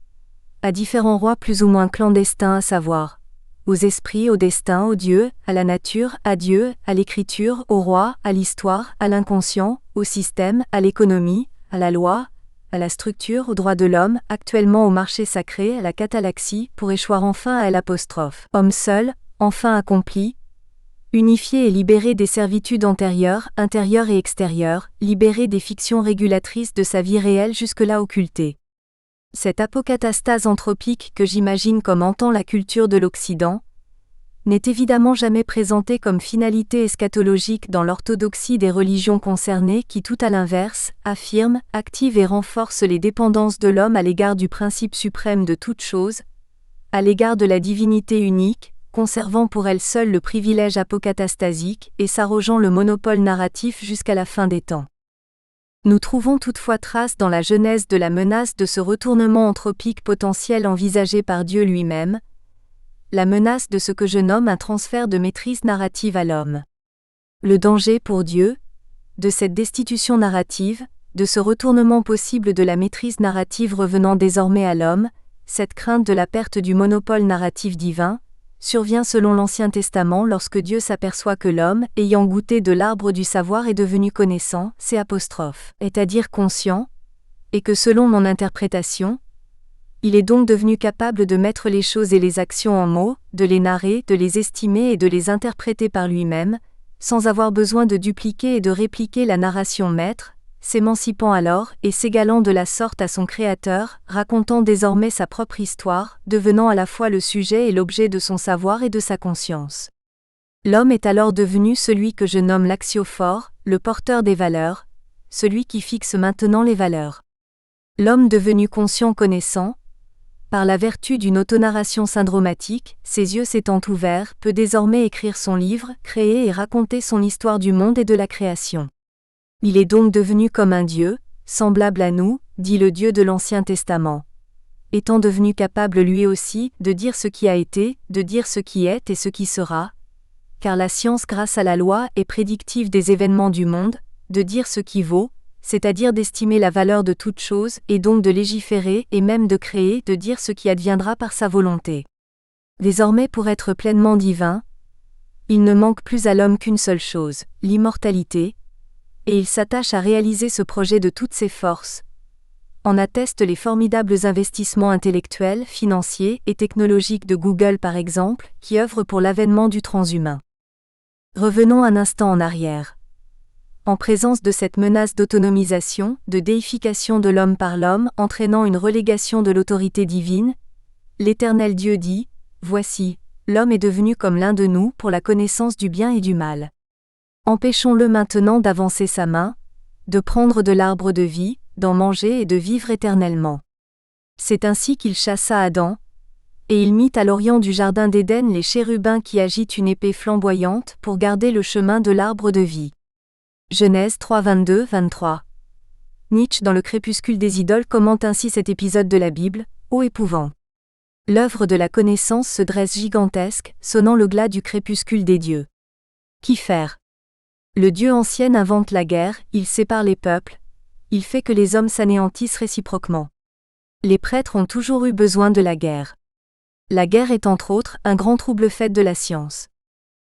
à différents rois plus ou moins clandestins, à savoir aux esprits, au destin, aux dieux, à la nature, à Dieu, à l'écriture, au roi, à l'histoire, à l'inconscient, au système, à l'économie, à la loi, à la structure, aux droits de l'homme, actuellement au marché sacré, à la catalaxie, pour échoir enfin à l'apostrophe. Homme seul, enfin accompli, unifié et libéré des servitudes antérieures, intérieures et extérieures, libéré des fictions régulatrices de sa vie réelle jusque-là occultée. Cette apocatastase anthropique que j'imagine comme hantant la culture de l'Occident, n'est évidemment jamais présentée comme finalité eschatologique dans l'orthodoxie des religions concernées qui tout à l'inverse, affirment, activent et renforcent les dépendances de l'homme à l'égard du principe suprême de toute chose, à l'égard de la divinité unique, conservant pour elle seule le privilège apocatastasique et s'arrogeant le monopole narratif jusqu'à la fin des temps. Nous trouvons toutefois trace dans la genèse de la menace de ce retournement anthropique potentiel envisagé par Dieu lui-même, la menace de ce que je nomme un transfert de maîtrise narrative à l'homme. Le danger pour Dieu, de cette destitution narrative, de ce retournement possible de la maîtrise narrative revenant désormais à l'homme, cette crainte de la perte du monopole narratif divin, survient selon l'Ancien Testament lorsque Dieu s'aperçoit que l'homme, ayant goûté de l'arbre du savoir est devenu connaissant, c'est-à-dire conscient, et que selon mon interprétation, il est donc devenu capable de mettre les choses et les actions en mots, de les narrer, de les estimer et de les interpréter par lui-même, sans avoir besoin de dupliquer et de répliquer la narration maître, s'émancipant alors et s'égalant de la sorte à son Créateur, racontant désormais sa propre histoire, devenant à la fois le sujet et l'objet de son savoir et de sa conscience. L'homme est alors devenu celui que je nomme l'axiophore, le porteur des valeurs, celui qui fixe maintenant les valeurs. L'homme devenu conscient connaissant, par la vertu d'une autonarration syndromatique, ses yeux s'étant ouverts, peut désormais écrire son livre, créer et raconter son histoire du monde et de la création. Il est donc devenu comme un Dieu, semblable à nous, dit le Dieu de l'Ancien Testament. Étant devenu capable lui aussi, de dire ce qui a été, de dire ce qui est et ce qui sera, car la science grâce à la loi est prédictive des événements du monde, de dire ce qui vaut, c'est-à-dire d'estimer la valeur de toute chose et donc de légiférer et même de créer, de dire ce qui adviendra par sa volonté. Désormais pour être pleinement divin, il ne manque plus à l'homme qu'une seule chose, l'immortalité, et il s'attache à réaliser ce projet de toutes ses forces. En attestent les formidables investissements intellectuels, financiers et technologiques de Google par exemple, qui œuvrent pour l'avènement du transhumain. Revenons un instant en arrière. En présence de cette menace d'autonomisation, de déification de l'homme par l'homme entraînant une relégation de l'autorité divine, l'Éternel Dieu dit, « Voici, l'homme est devenu comme l'un de nous pour la connaissance du bien et du mal. Empêchons-le maintenant d'avancer sa main, de prendre de l'arbre de vie, d'en manger et de vivre éternellement. » C'est ainsi qu'il chassa Adam, et il mit à l'orient du jardin d'Éden les chérubins qui agitent une épée flamboyante pour garder le chemin de l'arbre de vie. Genèse 3, 22-23. Nietzsche dans Le crépuscule des idoles commente ainsi cet épisode de la Bible, ô épouvant. L'œuvre de la connaissance se dresse gigantesque, sonnant le glas du crépuscule des dieux. Qu'y faire? Le Dieu ancien invente la guerre, il sépare les peuples, il fait que les hommes s'anéantissent réciproquement. Les prêtres ont toujours eu besoin de la guerre. La guerre est entre autres un grand trouble fait de la science.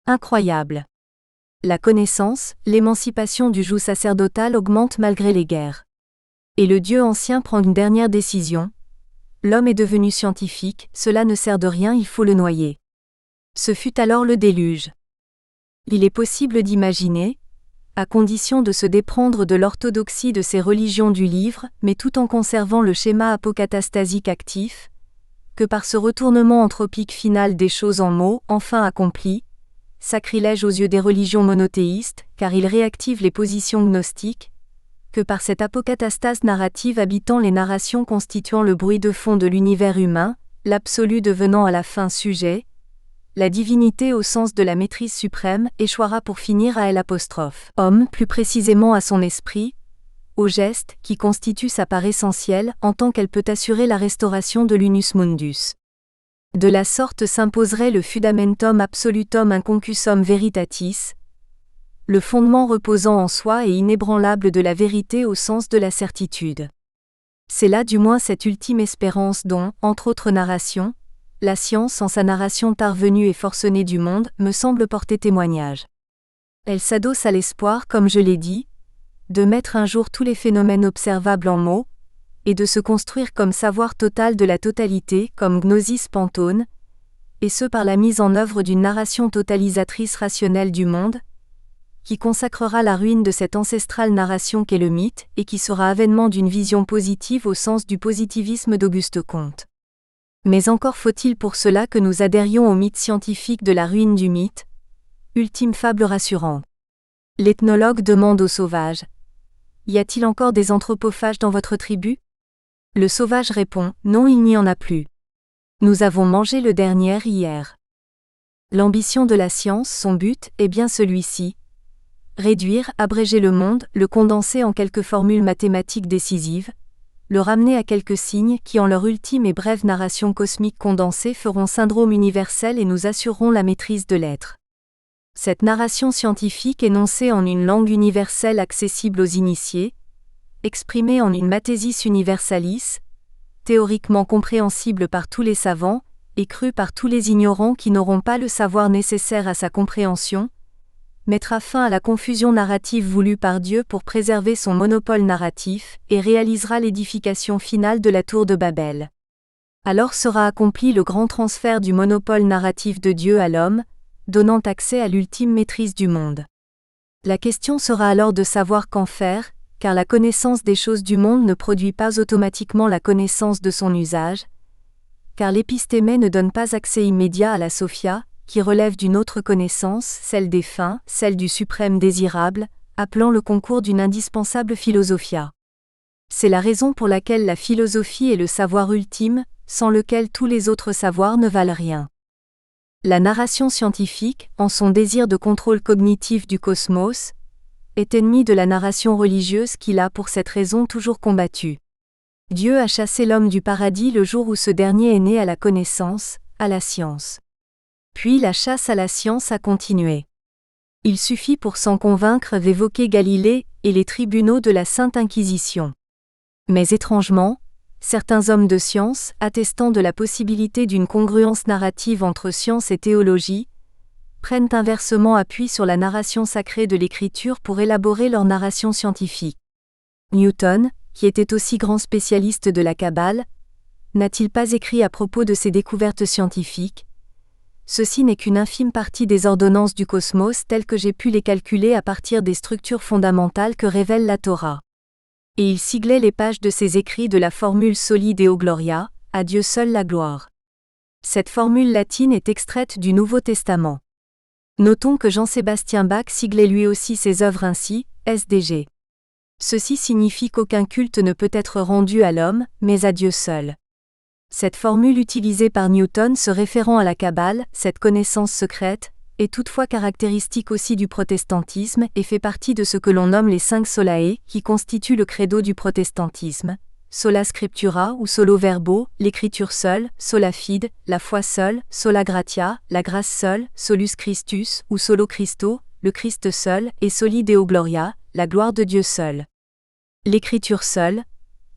Incroyable. La connaissance, l'émancipation du joug sacerdotal augmente malgré les guerres. Et le Dieu ancien prend une dernière décision. L'homme est devenu scientifique, cela ne sert de rien, il faut le noyer. Ce fut alors le déluge. Il est possible d'imaginer, à condition de se déprendre de l'orthodoxie de ces religions du livre, mais tout en conservant le schéma apocatastasique actif, que par ce retournement anthropique final des choses en mots, enfin accompli, sacrilège aux yeux des religions monothéistes, car il réactive les positions gnostiques, que par cette apocatastase narrative habitant les narrations constituant le bruit de fond de l'univers humain, l'absolu devenant à la fin sujet, la divinité au sens de la maîtrise suprême échouera pour finir à L', plus précisément à son esprit, au geste qui constitue sa part essentielle en tant qu'elle peut assurer la restauration de l'unus mundus. De la sorte s'imposerait le fundamentum absolutum inconcussum veritatis, le fondement reposant en soi et inébranlable de la vérité au sens de la certitude. C'est là du moins cette ultime espérance dont, entre autres narrations, la science en sa narration parvenue et forcenée du monde me semble porter témoignage. Elle s'adosse à l'espoir, comme je l'ai dit, de mettre un jour tous les phénomènes observables en mots, et de se construire comme savoir total de la totalité, comme gnosis pantone, et ce par la mise en œuvre d'une narration totalisatrice rationnelle du monde, qui consacrera la ruine de cette ancestrale narration qu'est le mythe, et qui sera avènement d'une vision positive au sens du positivisme d'Auguste Comte. Mais encore faut-il pour cela que nous adhérions au mythe scientifique de la ruine du mythe, ultime fable rassurante. L'ethnologue demande au sauvage : « Y a-t-il encore des anthropophages dans votre tribu ?» Le sauvage répond : « Non, il n'y en a plus. Nous avons mangé le dernier hier. » L'ambition de la science, son but, est bien celui-ci. Réduire, abréger le monde, le condenser en quelques formules mathématiques décisives, le ramener à quelques signes qui en leur ultime et brève narration cosmique condensée feront syndrome universel et nous assureront la maîtrise de l'être. Cette narration scientifique énoncée en une langue universelle accessible aux initiés, exprimée en une mathésis universalis, théoriquement compréhensible par tous les savants, et cru par tous les ignorants qui n'auront pas le savoir nécessaire à sa compréhension, mettra fin à la confusion narrative voulue par Dieu pour préserver son monopole narratif et réalisera l'édification finale de la tour de Babel. Alors sera accompli le grand transfert du monopole narratif de Dieu à l'homme, donnant accès à l'ultime maîtrise du monde. La question sera alors de savoir qu'en faire, car la connaissance des choses du monde ne produit pas automatiquement la connaissance de son usage, car l'épistémé ne donne pas accès immédiat à la Sophia, qui relève d'une autre connaissance, celle des fins, celle du suprême désirable, appelant le concours d'une indispensable philosophia. C'est la raison pour laquelle la philosophie est le savoir ultime, sans lequel tous les autres savoirs ne valent rien. La narration scientifique, en son désir de contrôle cognitif du cosmos, est ennemie de la narration religieuse qu'il a pour cette raison toujours combattue. Dieu a chassé l'homme du paradis le jour où ce dernier est né à la connaissance, à la science. Puis la chasse à la science a continué. Il suffit pour s'en convaincre d'évoquer Galilée et les tribunaux de la Sainte Inquisition. Mais étrangement, certains hommes de science, attestant de la possibilité d'une congruence narrative entre science et théologie, prennent inversement appui sur la narration sacrée de l'Écriture pour élaborer leur narration scientifique. Newton, qui était aussi grand spécialiste de la Kabbale, n'a-t-il pas écrit à propos de ses découvertes scientifiques ? Ceci n'est qu'une infime partie des ordonnances du cosmos telles que j'ai pu les calculer à partir des structures fondamentales que révèle la Torah. Et il siglait les pages de ses écrits de la formule Soli Deo Gloria, à Dieu seul la gloire. Cette formule latine est extraite du Nouveau Testament. Notons que Jean-Sébastien Bach siglait lui aussi ses œuvres ainsi, SDG. Ceci signifie qu'aucun culte ne peut être rendu à l'homme, mais à Dieu seul. Cette formule utilisée par Newton se référant à la Kabbale, cette connaissance secrète, est toutefois caractéristique aussi du protestantisme et fait partie de ce que l'on nomme les 5 solae, qui constituent le credo du protestantisme, sola scriptura ou solo verbo, l'écriture seule, sola fide, la foi seule, sola gratia, la grâce seule, solus Christus ou solo Christo, le Christ seul, et soli Deo Gloria, la gloire de Dieu seul. L'écriture seule,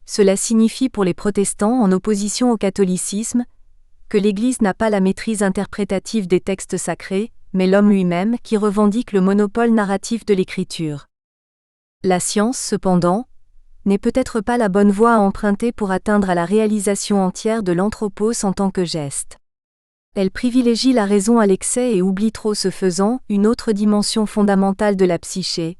cela signifie pour les protestants en opposition au catholicisme, que l'Église n'a pas la maîtrise interprétative des textes sacrés, mais l'homme lui-même qui revendique le monopole narratif de l'Écriture. La science, cependant, n'est peut-être pas la bonne voie à emprunter pour atteindre à la réalisation entière de l'anthropos en tant que geste. Elle privilégie la raison à l'excès et oublie trop ce faisant une autre dimension fondamentale de la psyché,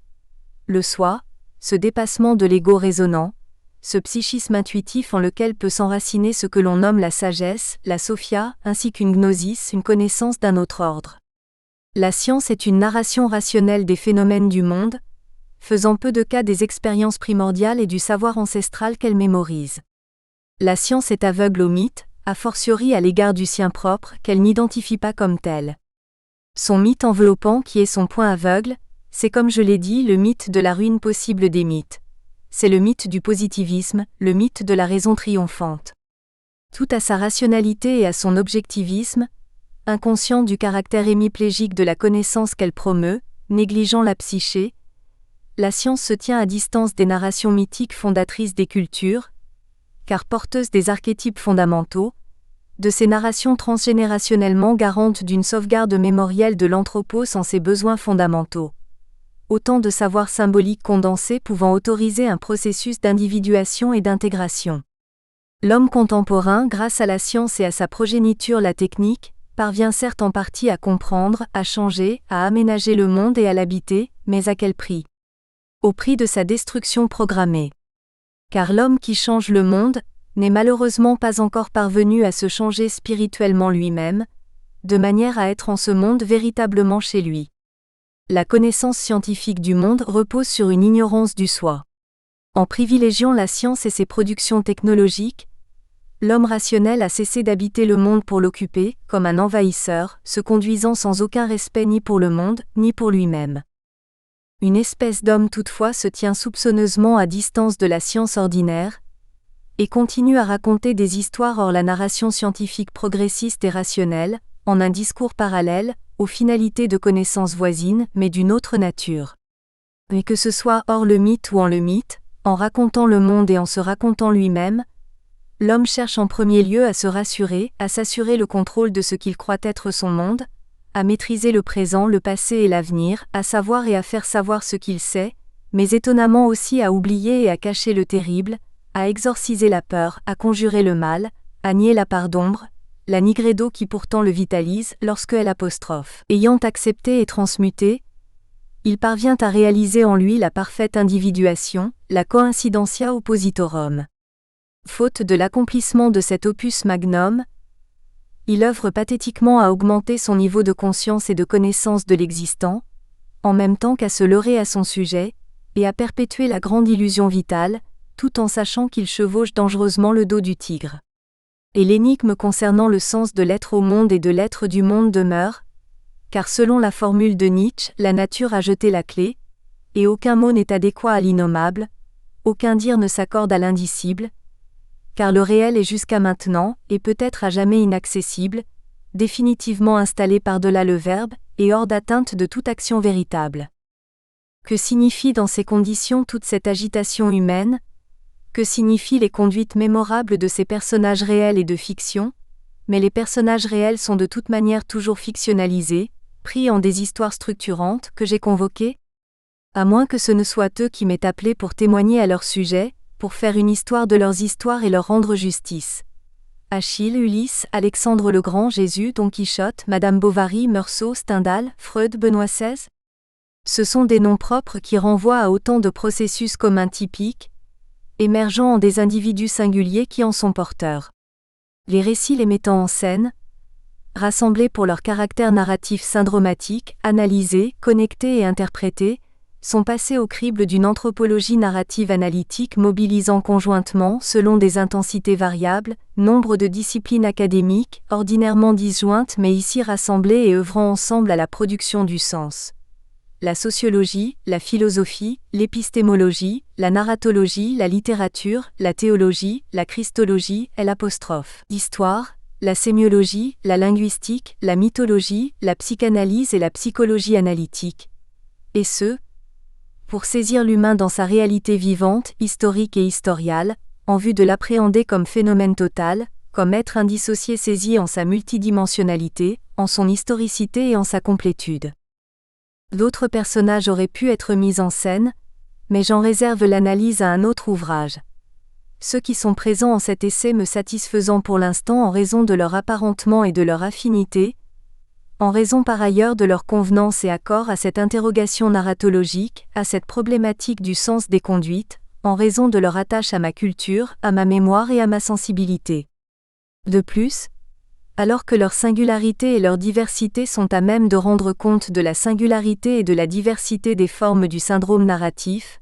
le soi, ce dépassement de l'ego raisonnant, ce psychisme intuitif en lequel peut s'enraciner ce que l'on nomme la sagesse, la sophia, ainsi qu'une gnosis, une connaissance d'un autre ordre. La science est une narration rationnelle des phénomènes du monde, faisant peu de cas des expériences primordiales et du savoir ancestral qu'elle mémorise. La science est aveugle au mythe, a fortiori à l'égard du sien propre, qu'elle n'identifie pas comme tel. Son mythe enveloppant qui est son point aveugle, c'est comme je l'ai dit le mythe de la ruine possible des mythes. C'est le mythe du positivisme, le mythe de la raison triomphante. Tout à sa rationalité et à son objectivisme, inconscient du caractère hémiplégique de la connaissance qu'elle promeut, négligeant la psyché, la science se tient à distance des narrations mythiques fondatrices des cultures, car porteuse des archétypes fondamentaux, de ces narrations transgénérationnellement garantes d'une sauvegarde mémorielle de l'anthropos en ses besoins fondamentaux. Autant de savoirs symboliques condensés pouvant autoriser un processus d'individuation et d'intégration. L'homme contemporain, grâce à la science et à sa progéniture la technique, parvient certes en partie à comprendre, à changer, à aménager le monde et à l'habiter, mais à quel prix ? Au prix de sa destruction programmée. Car l'homme qui change le monde n'est malheureusement pas encore parvenu à se changer spirituellement lui-même, de manière à être en ce monde véritablement chez lui. La connaissance scientifique du monde repose sur une ignorance du soi. En privilégiant la science et ses productions technologiques, l'homme rationnel a cessé d'habiter le monde pour l'occuper, comme un envahisseur, se conduisant sans aucun respect ni pour le monde, ni pour lui-même. Une espèce d'homme toutefois se tient soupçonneusement à distance de la science ordinaire, et continue à raconter des histoires hors la narration scientifique progressiste et rationnelle, en un discours parallèle, aux finalités de connaissances voisines, mais d'une autre nature. Mais que ce soit hors le mythe ou en le mythe, en racontant le monde et en se racontant lui-même, L'homme cherche en premier lieu à se rassurer, à s'assurer le contrôle de ce qu'il croit être son monde, à maîtriser le présent, le passé et l'avenir, à savoir et à faire savoir ce qu'il sait, mais étonnamment aussi à oublier et à cacher le terrible, à exorciser la peur, à conjurer le mal, à nier la part d'ombre, la nigredo qui pourtant le vitalise, lorsque ayant accepté et transmuté, il parvient à réaliser en lui la parfaite individuation, la coincidentia oppositorum. Faute de l'accomplissement de cet opus magnum, il œuvre pathétiquement à augmenter son niveau de conscience et de connaissance de l'existant, en même temps qu'à se leurrer à son sujet, et à perpétuer la grande illusion vitale, tout en sachant qu'il chevauche dangereusement le dos du tigre. Et l'énigme concernant le sens de l'être au monde et de l'être du monde demeure, car selon la formule de Nietzsche, la nature a jeté la clé, et aucun mot n'est adéquat à l'innommable, aucun dire ne s'accorde à l'indicible, car le réel est jusqu'à maintenant, et peut-être à jamais inaccessible, définitivement installé par-delà le verbe, et hors d'atteinte de toute action véritable. Que signifie dans ces conditions toute cette agitation humaine ? Que signifient les conduites mémorables de ces personnages réels et de fiction ? Mais les personnages réels sont de toute manière toujours fictionnalisés, pris en des histoires structurantes que j'ai convoquées ? À moins que ce ne soit eux qui m'aient appelé pour témoigner à leur sujet, pour faire une histoire de leurs histoires et leur rendre justice. Achille, Ulysse, Alexandre le Grand, Jésus, Don Quichotte, Madame Bovary, Meursault, Stendhal, Freud, Benoît XVI. Ce sont des noms propres qui renvoient à autant de processus communs typiques, émergeant en des individus singuliers qui en sont porteurs. Les récits les mettant en scène, rassemblés pour leur caractère narratif syndromatique, analysés, connectés et interprétés, sont passés au crible d'une anthropologie narrative analytique mobilisant conjointement, selon des intensités variables, nombre de disciplines académiques, ordinairement disjointes mais ici rassemblées et œuvrant ensemble à la production du sens. La sociologie, la philosophie, l'épistémologie, la narratologie, la littérature, la théologie, la christologie, l'histoire, la sémiologie, la linguistique, la mythologie, la psychanalyse et la psychologie analytique. Et ce, pour saisir l'humain dans sa réalité vivante, historique et historiale, en vue de l'appréhender comme phénomène total, comme être indissocié saisi en sa multidimensionnalité, en son historicité et en sa complétude. D'autres personnages auraient pu être mis en scène, mais j'en réserve l'analyse à un autre ouvrage. Ceux qui sont présents en cet essai me satisfaisant pour l'instant en raison de leur apparentement et de leur affinité, en raison par ailleurs de leur convenance et accord à cette interrogation narratologique, à cette problématique du sens des conduites, en raison de leur attache à ma culture, à ma mémoire et à ma sensibilité. De plus, alors que leur singularité et leur diversité sont à même de rendre compte de la singularité et de la diversité des formes du syndrome narratif,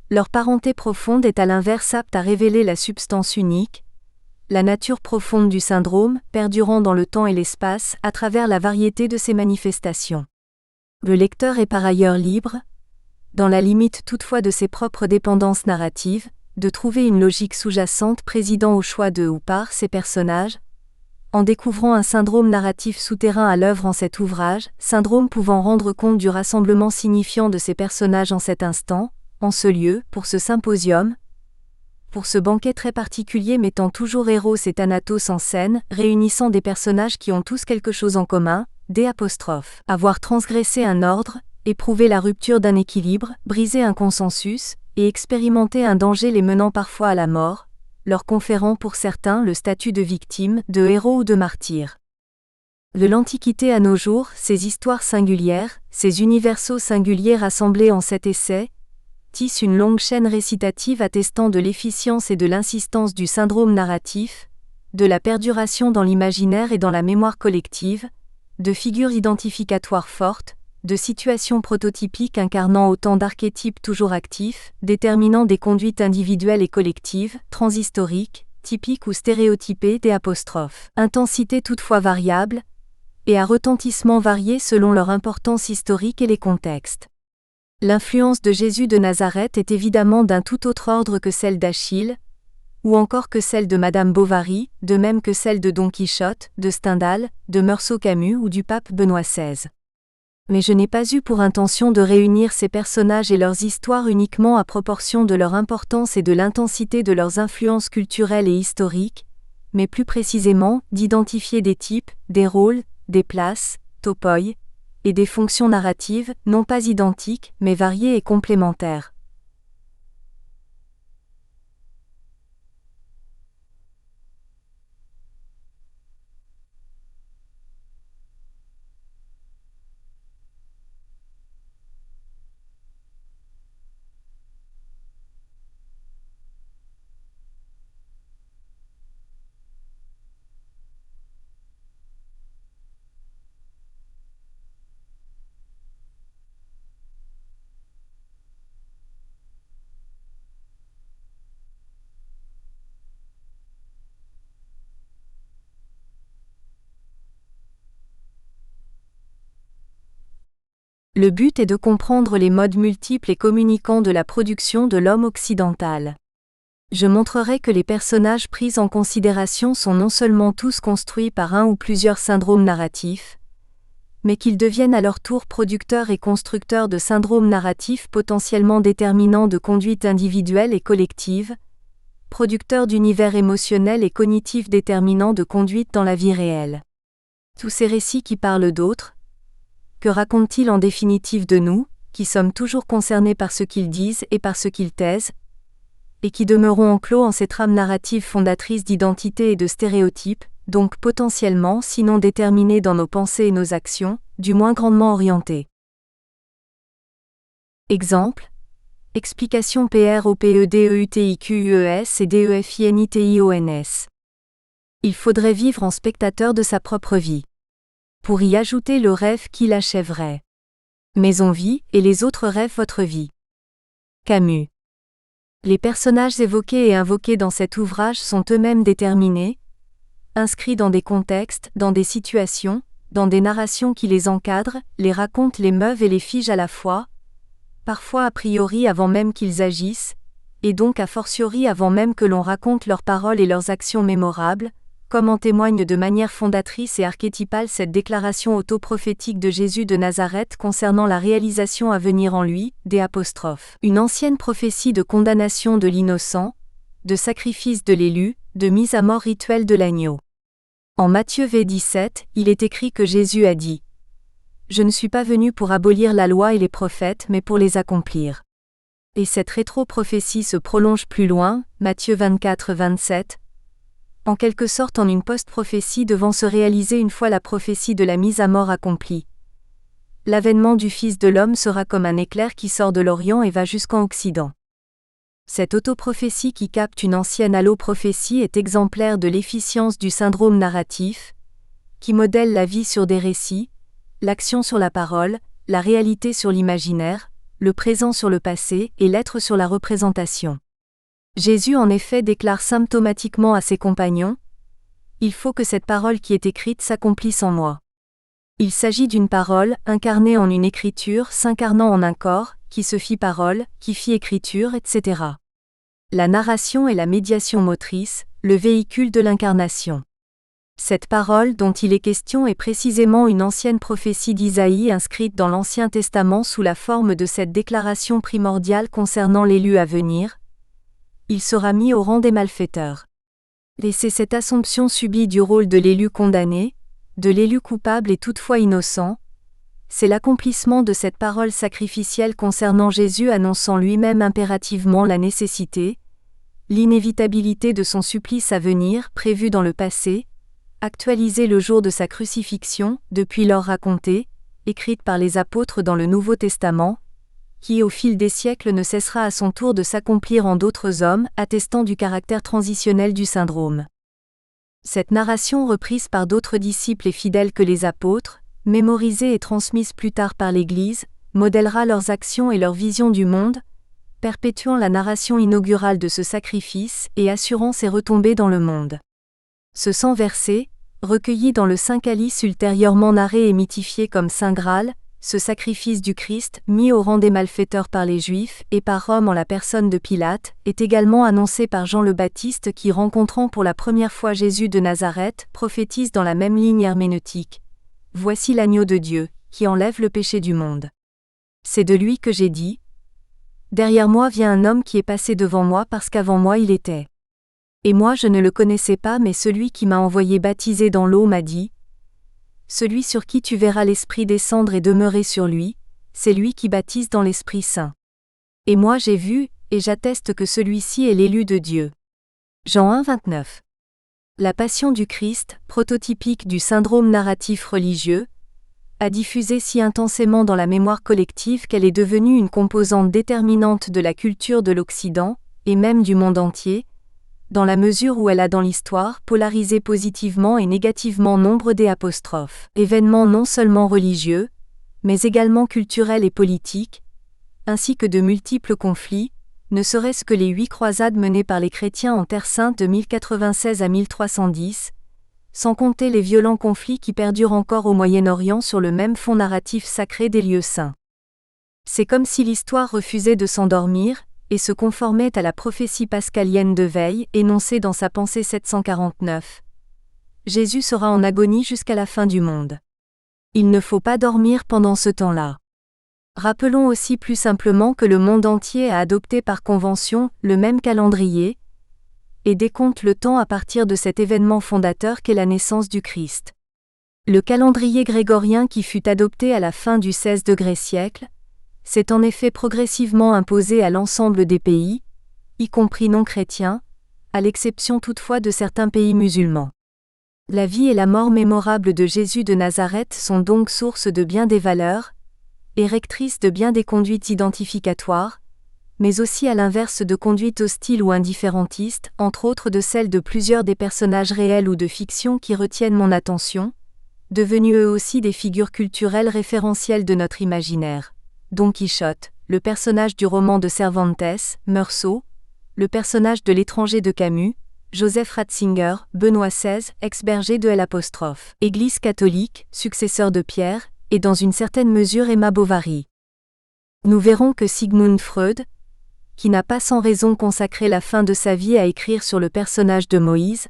leur parenté profonde est à l'inverse apte à révéler la substance unique, la nature profonde du syndrome, perdurant dans le temps et l'espace, à travers la variété de ses manifestations. Le lecteur est par ailleurs libre, dans la limite toutefois de ses propres dépendances narratives, de trouver une logique sous-jacente présidant au choix de ou par ses personnages, en découvrant un syndrome narratif souterrain à l'œuvre en cet ouvrage, syndrome pouvant rendre compte du rassemblement signifiant de ces personnages en cet instant, en ce lieu, pour ce symposium, pour ce banquet très particulier mettant toujours Eros et Thanatos en scène, réunissant des personnages qui ont tous quelque chose en commun, avoir transgressé un ordre, éprouvé la rupture d'un équilibre, brisé un consensus, et expérimenté un danger les menant parfois à la mort, leur conférant pour certains le statut de victime, de héros ou de martyr. De l'Antiquité à nos jours, ces histoires singulières, ces universaux singuliers rassemblés en cet essai, tissent une longue chaîne récitative attestant de l'efficience et de l'insistance du syndrome narratif, de la perduration dans l'imaginaire et dans la mémoire collective, de figures identificatoires fortes, de situations prototypiques incarnant autant d'archétypes toujours actifs, déterminant des conduites individuelles et collectives, transhistoriques, typiques ou stéréotypées, intensité toutefois variable, et à retentissement varié selon leur importance historique et les contextes. L'influence de Jésus de Nazareth est évidemment d'un tout autre ordre que celle d'Achille, ou encore que celle de Madame Bovary, de même que celle de Don Quichotte, de Stendhal, de Meursault-Camus ou du pape Benoît XVI. Mais je n'ai pas eu pour intention de réunir ces personnages et leurs histoires uniquement à proportion de leur importance et de l'intensité de leurs influences culturelles et historiques, mais plus précisément d'identifier des types, des rôles, des places, topoi, et des fonctions narratives, non pas identiques, mais variées et complémentaires. Le but est de comprendre les modes multiples et communicants de la production de l'homme occidental. Je montrerai que les personnages pris en considération sont non seulement tous construits par un ou plusieurs syndromes narratifs, mais qu'ils deviennent à leur tour producteurs et constructeurs de syndromes narratifs potentiellement déterminants de conduite individuelle et collective, producteurs d'univers émotionnels et cognitifs déterminants de conduite dans la vie réelle. Tous ces récits qui parlent d'autres, que racontent-ils en définitive de nous, qui sommes toujours concernés par ce qu'ils disent et par ce qu'ils taisent, et qui demeurons enclos en ces trames narratives fondatrices d'identité et de stéréotypes, donc potentiellement, sinon déterminés dans nos pensées et nos actions, du moins grandement orientés. Exemple. Explication PROPEDEUTIQUES et DEFINITIONS. Il faudrait vivre en spectateur de sa propre vie. Pour y ajouter le rêve qui l'achèverait. Mais on vit, et les autres rêvent votre vie. Camus. Les personnages évoqués et invoqués dans cet ouvrage sont eux-mêmes déterminés, inscrits dans des contextes, dans des situations, dans des narrations qui les encadrent, les racontent, les meuvent et les figent à la fois, parfois a priori avant même qu'ils agissent, et donc a fortiori avant même que l'on raconte leurs paroles et leurs actions mémorables, comme en témoigne de manière fondatrice et archétypale cette déclaration autoprophétique de Jésus de Nazareth concernant la réalisation à venir en lui, une ancienne prophétie de condamnation de l'innocent, de sacrifice de l'élu, de mise à mort rituelle de l'agneau. En Matthieu v 17, il est écrit que Jésus a dit « Je ne suis pas venu pour abolir la loi et les prophètes mais pour les accomplir. » Et cette rétro-prophétie se prolonge plus loin, Matthieu 24, 27, en quelque sorte en une post-prophétie devant se réaliser une fois la prophétie de la mise à mort accomplie. L'avènement du Fils de l'homme sera comme un éclair qui sort de l'Orient et va jusqu'en Occident. Cette autoprophétie qui capte une ancienne alloprophétie est exemplaire de l'efficience du syndrome narratif, qui modèle la vie sur des récits, l'action sur la parole, la réalité sur l'imaginaire, le présent sur le passé et l'être sur la représentation. Jésus en effet déclare symptomatiquement à ses compagnons « Il faut que cette parole qui est écrite s'accomplisse en moi. » Il s'agit d'une parole, incarnée en une écriture, s'incarnant en un corps, qui se fit parole, qui fit écriture, etc. La narration est la médiation motrice, le véhicule de l'incarnation. Cette parole dont il est question est précisément une ancienne prophétie d'Isaïe inscrite dans l'Ancien Testament sous la forme de cette déclaration primordiale concernant l'élu à venir. Il sera mis au rang des malfaiteurs. Et c'est cette assomption subie du rôle de l'élu condamné, de l'élu coupable et toutefois innocent, c'est l'accomplissement de cette parole sacrificielle concernant Jésus annonçant lui-même impérativement la nécessité, l'inévitabilité de son supplice à venir prévu dans le passé, actualisé le jour de sa crucifixion, depuis lors racontée, écrite par les apôtres dans le Nouveau Testament, qui au fil des siècles ne cessera à son tour de s'accomplir en d'autres hommes, attestant du caractère transitionnel du syndrome. Cette narration reprise par d'autres disciples et fidèles que les apôtres, mémorisée et transmise plus tard par l'Église, modèlera leurs actions et leur vision du monde, perpétuant la narration inaugurale de ce sacrifice et assurant ses retombées dans le monde. Ce sang versé, recueilli dans le Saint Calice ultérieurement narré et mythifié comme Saint Graal, ce sacrifice du Christ, mis au rang des malfaiteurs par les Juifs et par Rome en la personne de Pilate, est également annoncé par Jean le Baptiste qui, rencontrant pour la première fois Jésus de Nazareth, prophétise dans la même ligne herméneutique. « Voici l'agneau de Dieu, qui enlève le péché du monde. C'est de lui que j'ai dit : derrière moi vient un homme qui est passé devant moi parce qu'avant moi il était. Et moi je ne le connaissais pas, mais celui qui m'a envoyé baptiser dans l'eau m'a dit : celui sur qui tu verras l'Esprit descendre et demeurer sur lui, c'est lui qui baptise dans l'Esprit Saint. Et moi j'ai vu, et j'atteste que celui-ci est l'élu de Dieu. Jean 1, 29. La passion du Christ, prototypique du syndrome narratif religieux, a diffusé si intensément dans la mémoire collective qu'elle est devenue une composante déterminante de la culture de l'Occident, et même du monde entier, dans la mesure où elle a dans l'histoire polarisé positivement et négativement nombre d'événements non seulement religieux, mais également culturels et politiques, ainsi que de multiples conflits, ne serait-ce que les 8 croisades menées par les chrétiens en Terre Sainte de 1096 à 1310, sans compter les violents conflits qui perdurent encore au Moyen-Orient sur le même fond narratif sacré des lieux saints. C'est comme si l'histoire refusait de s'endormir, et se conformait à la prophétie pascalienne de Veille, énoncée dans sa pensée 749. Jésus sera en agonie jusqu'à la fin du monde. Il ne faut pas dormir pendant ce temps-là. Rappelons aussi plus simplement que le monde entier a adopté par convention le même calendrier, et décompte le temps à partir de cet événement fondateur qu'est la naissance du Christ. Le calendrier grégorien qui fut adopté à la fin du XVI siècle, s'est en effet progressivement imposé à l'ensemble des pays, y compris non chrétiens, à l'exception toutefois de certains pays musulmans. La vie et la mort mémorables de Jésus de Nazareth sont donc source de bien des valeurs, et rectrices de bien des conduites identificatoires, mais aussi à l'inverse de conduites hostiles ou indifférentistes, entre autres de celles de plusieurs des personnages réels ou de fiction qui retiennent mon attention, devenus eux aussi des figures culturelles référentielles de notre imaginaire. Don Quichotte, le personnage du roman de Cervantes, Meursault, le personnage de L'étranger de Camus, Joseph Ratzinger, Benoît XVI, ex-berger de L'. Église catholique, successeur de Pierre, et dans une certaine mesure Emma Bovary. Nous verrons que Sigmund Freud, qui n'a pas sans raison consacré la fin de sa vie à écrire sur le personnage de Moïse,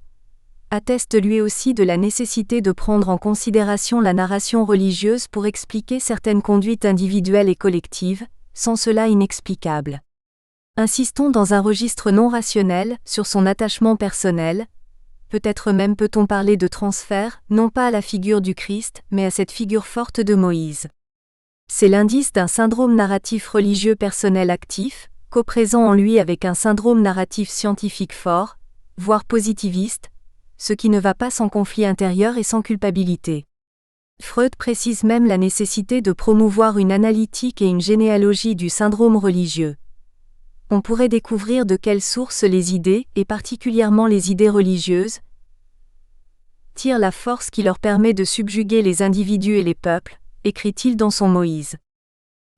atteste lui aussi de la nécessité de prendre en considération la narration religieuse pour expliquer certaines conduites individuelles et collectives, sans cela inexplicables. Insistons dans un registre non rationnel sur son attachement personnel, peut-être même peut-on parler de transfert, non pas à la figure du Christ, mais à cette figure forte de Moïse. C'est l'indice d'un syndrome narratif religieux personnel actif, coprésent en lui avec un syndrome narratif scientifique fort, voire positiviste, ce qui ne va pas sans conflit intérieur et sans culpabilité. Freud précise même la nécessité de promouvoir une analytique et une généalogie du syndrome religieux. On pourrait découvrir de quelles sources les idées, et particulièrement les idées religieuses, tirent la force qui leur permet de subjuguer les individus et les peuples, écrit-il dans son Moïse.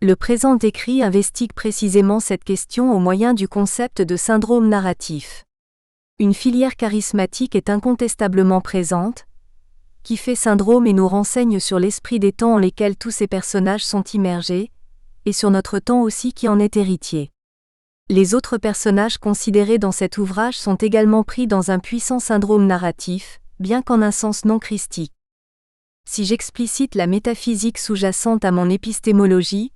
Le présent écrit investigue précisément cette question au moyen du concept de syndrome narratif. Une filière charismatique est incontestablement présente, qui fait syndrome et nous renseigne sur l'esprit des temps en lesquels tous ces personnages sont immergés, et sur notre temps aussi qui en est héritier. Les autres personnages considérés dans cet ouvrage sont également pris dans un puissant syndrome narratif, bien qu'en un sens non christique. Si j'explicite la métaphysique sous-jacente à mon épistémologie,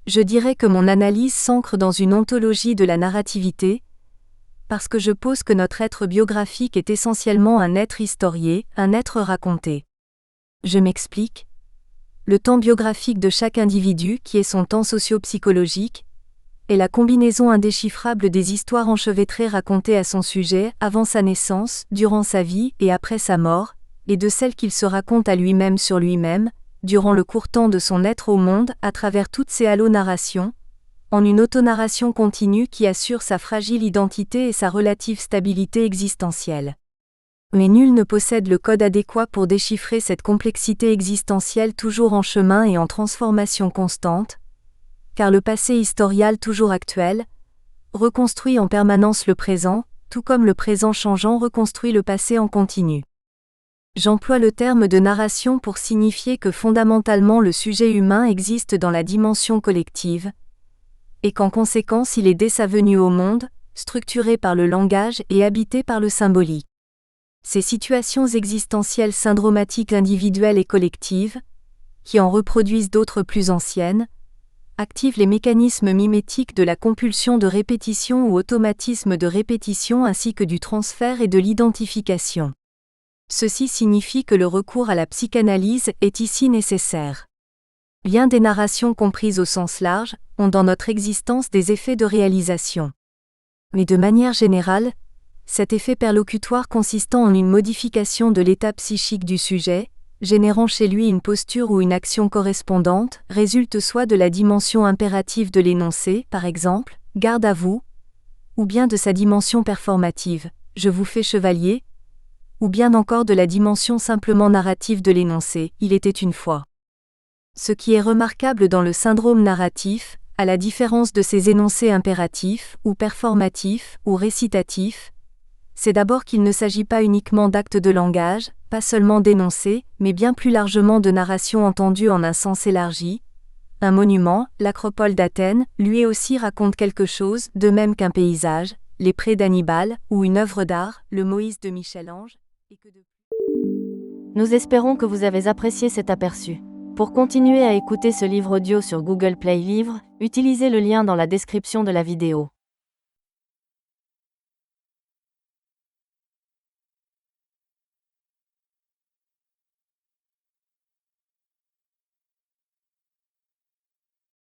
je dirais que mon analyse s'ancre dans une ontologie de la narrativité, parce que je pose que notre être biographique est essentiellement un être historié, un être raconté. Je m'explique. Le temps biographique de chaque individu, qui est son temps socio-psychologique, est la combinaison indéchiffrable des histoires enchevêtrées racontées à son sujet avant sa naissance, durant sa vie et après sa mort, et de celles qu'il se raconte à lui-même sur lui-même, durant le court temps de son être au monde à travers toutes ces halonarrations, en une autonarration continue qui assure sa fragile identité et sa relative stabilité existentielle. Mais nul ne possède le code adéquat pour déchiffrer cette complexité existentielle toujours en chemin et en transformation constante, car le passé historial toujours actuel reconstruit en permanence le présent, tout comme le présent changeant reconstruit le passé en continu. J'emploie le terme de narration pour signifier que fondamentalement le sujet humain existe dans la dimension collective, et qu'en conséquence il est dès sa venue au monde, structuré par le langage et habité par le symbolique. Ces situations existentielles syndromatiques individuelles et collectives, qui en reproduisent d'autres plus anciennes, active les mécanismes mimétiques de la compulsion de répétition ou automatisme de répétition ainsi que du transfert et de l'identification. Ceci signifie que le recours à la psychanalyse est ici nécessaire. Bien des narrations comprises au sens large ont dans notre existence des effets de réalisation. Mais de manière générale, cet effet perlocutoire consistant en une modification de l'état psychique du sujet, générant chez lui une posture ou une action correspondante, résulte soit de la dimension impérative de l'énoncé, par exemple, « garde à vous », ou bien de sa dimension performative, « je vous fais chevalier », ou bien encore de la dimension simplement narrative de l'énoncé, « il était une fois ». Ce qui est remarquable dans le syndrome narratif, à la différence de ces énoncés impératifs, ou performatifs, ou récitatifs, c'est d'abord qu'il ne s'agit pas uniquement d'actes de langage, pas seulement d'énoncés, mais bien plus largement de narration entendue en un sens élargi. Un monument, l'Acropole d'Athènes, lui aussi raconte quelque chose, de même qu'un paysage, les prés d'Hannibal, ou une œuvre d'art, le Moïse de Michel-Ange. Nous espérons que vous avez apprécié cet aperçu. Pour continuer à écouter ce livre audio sur Google Play Livres, utilisez le lien dans la description de la vidéo.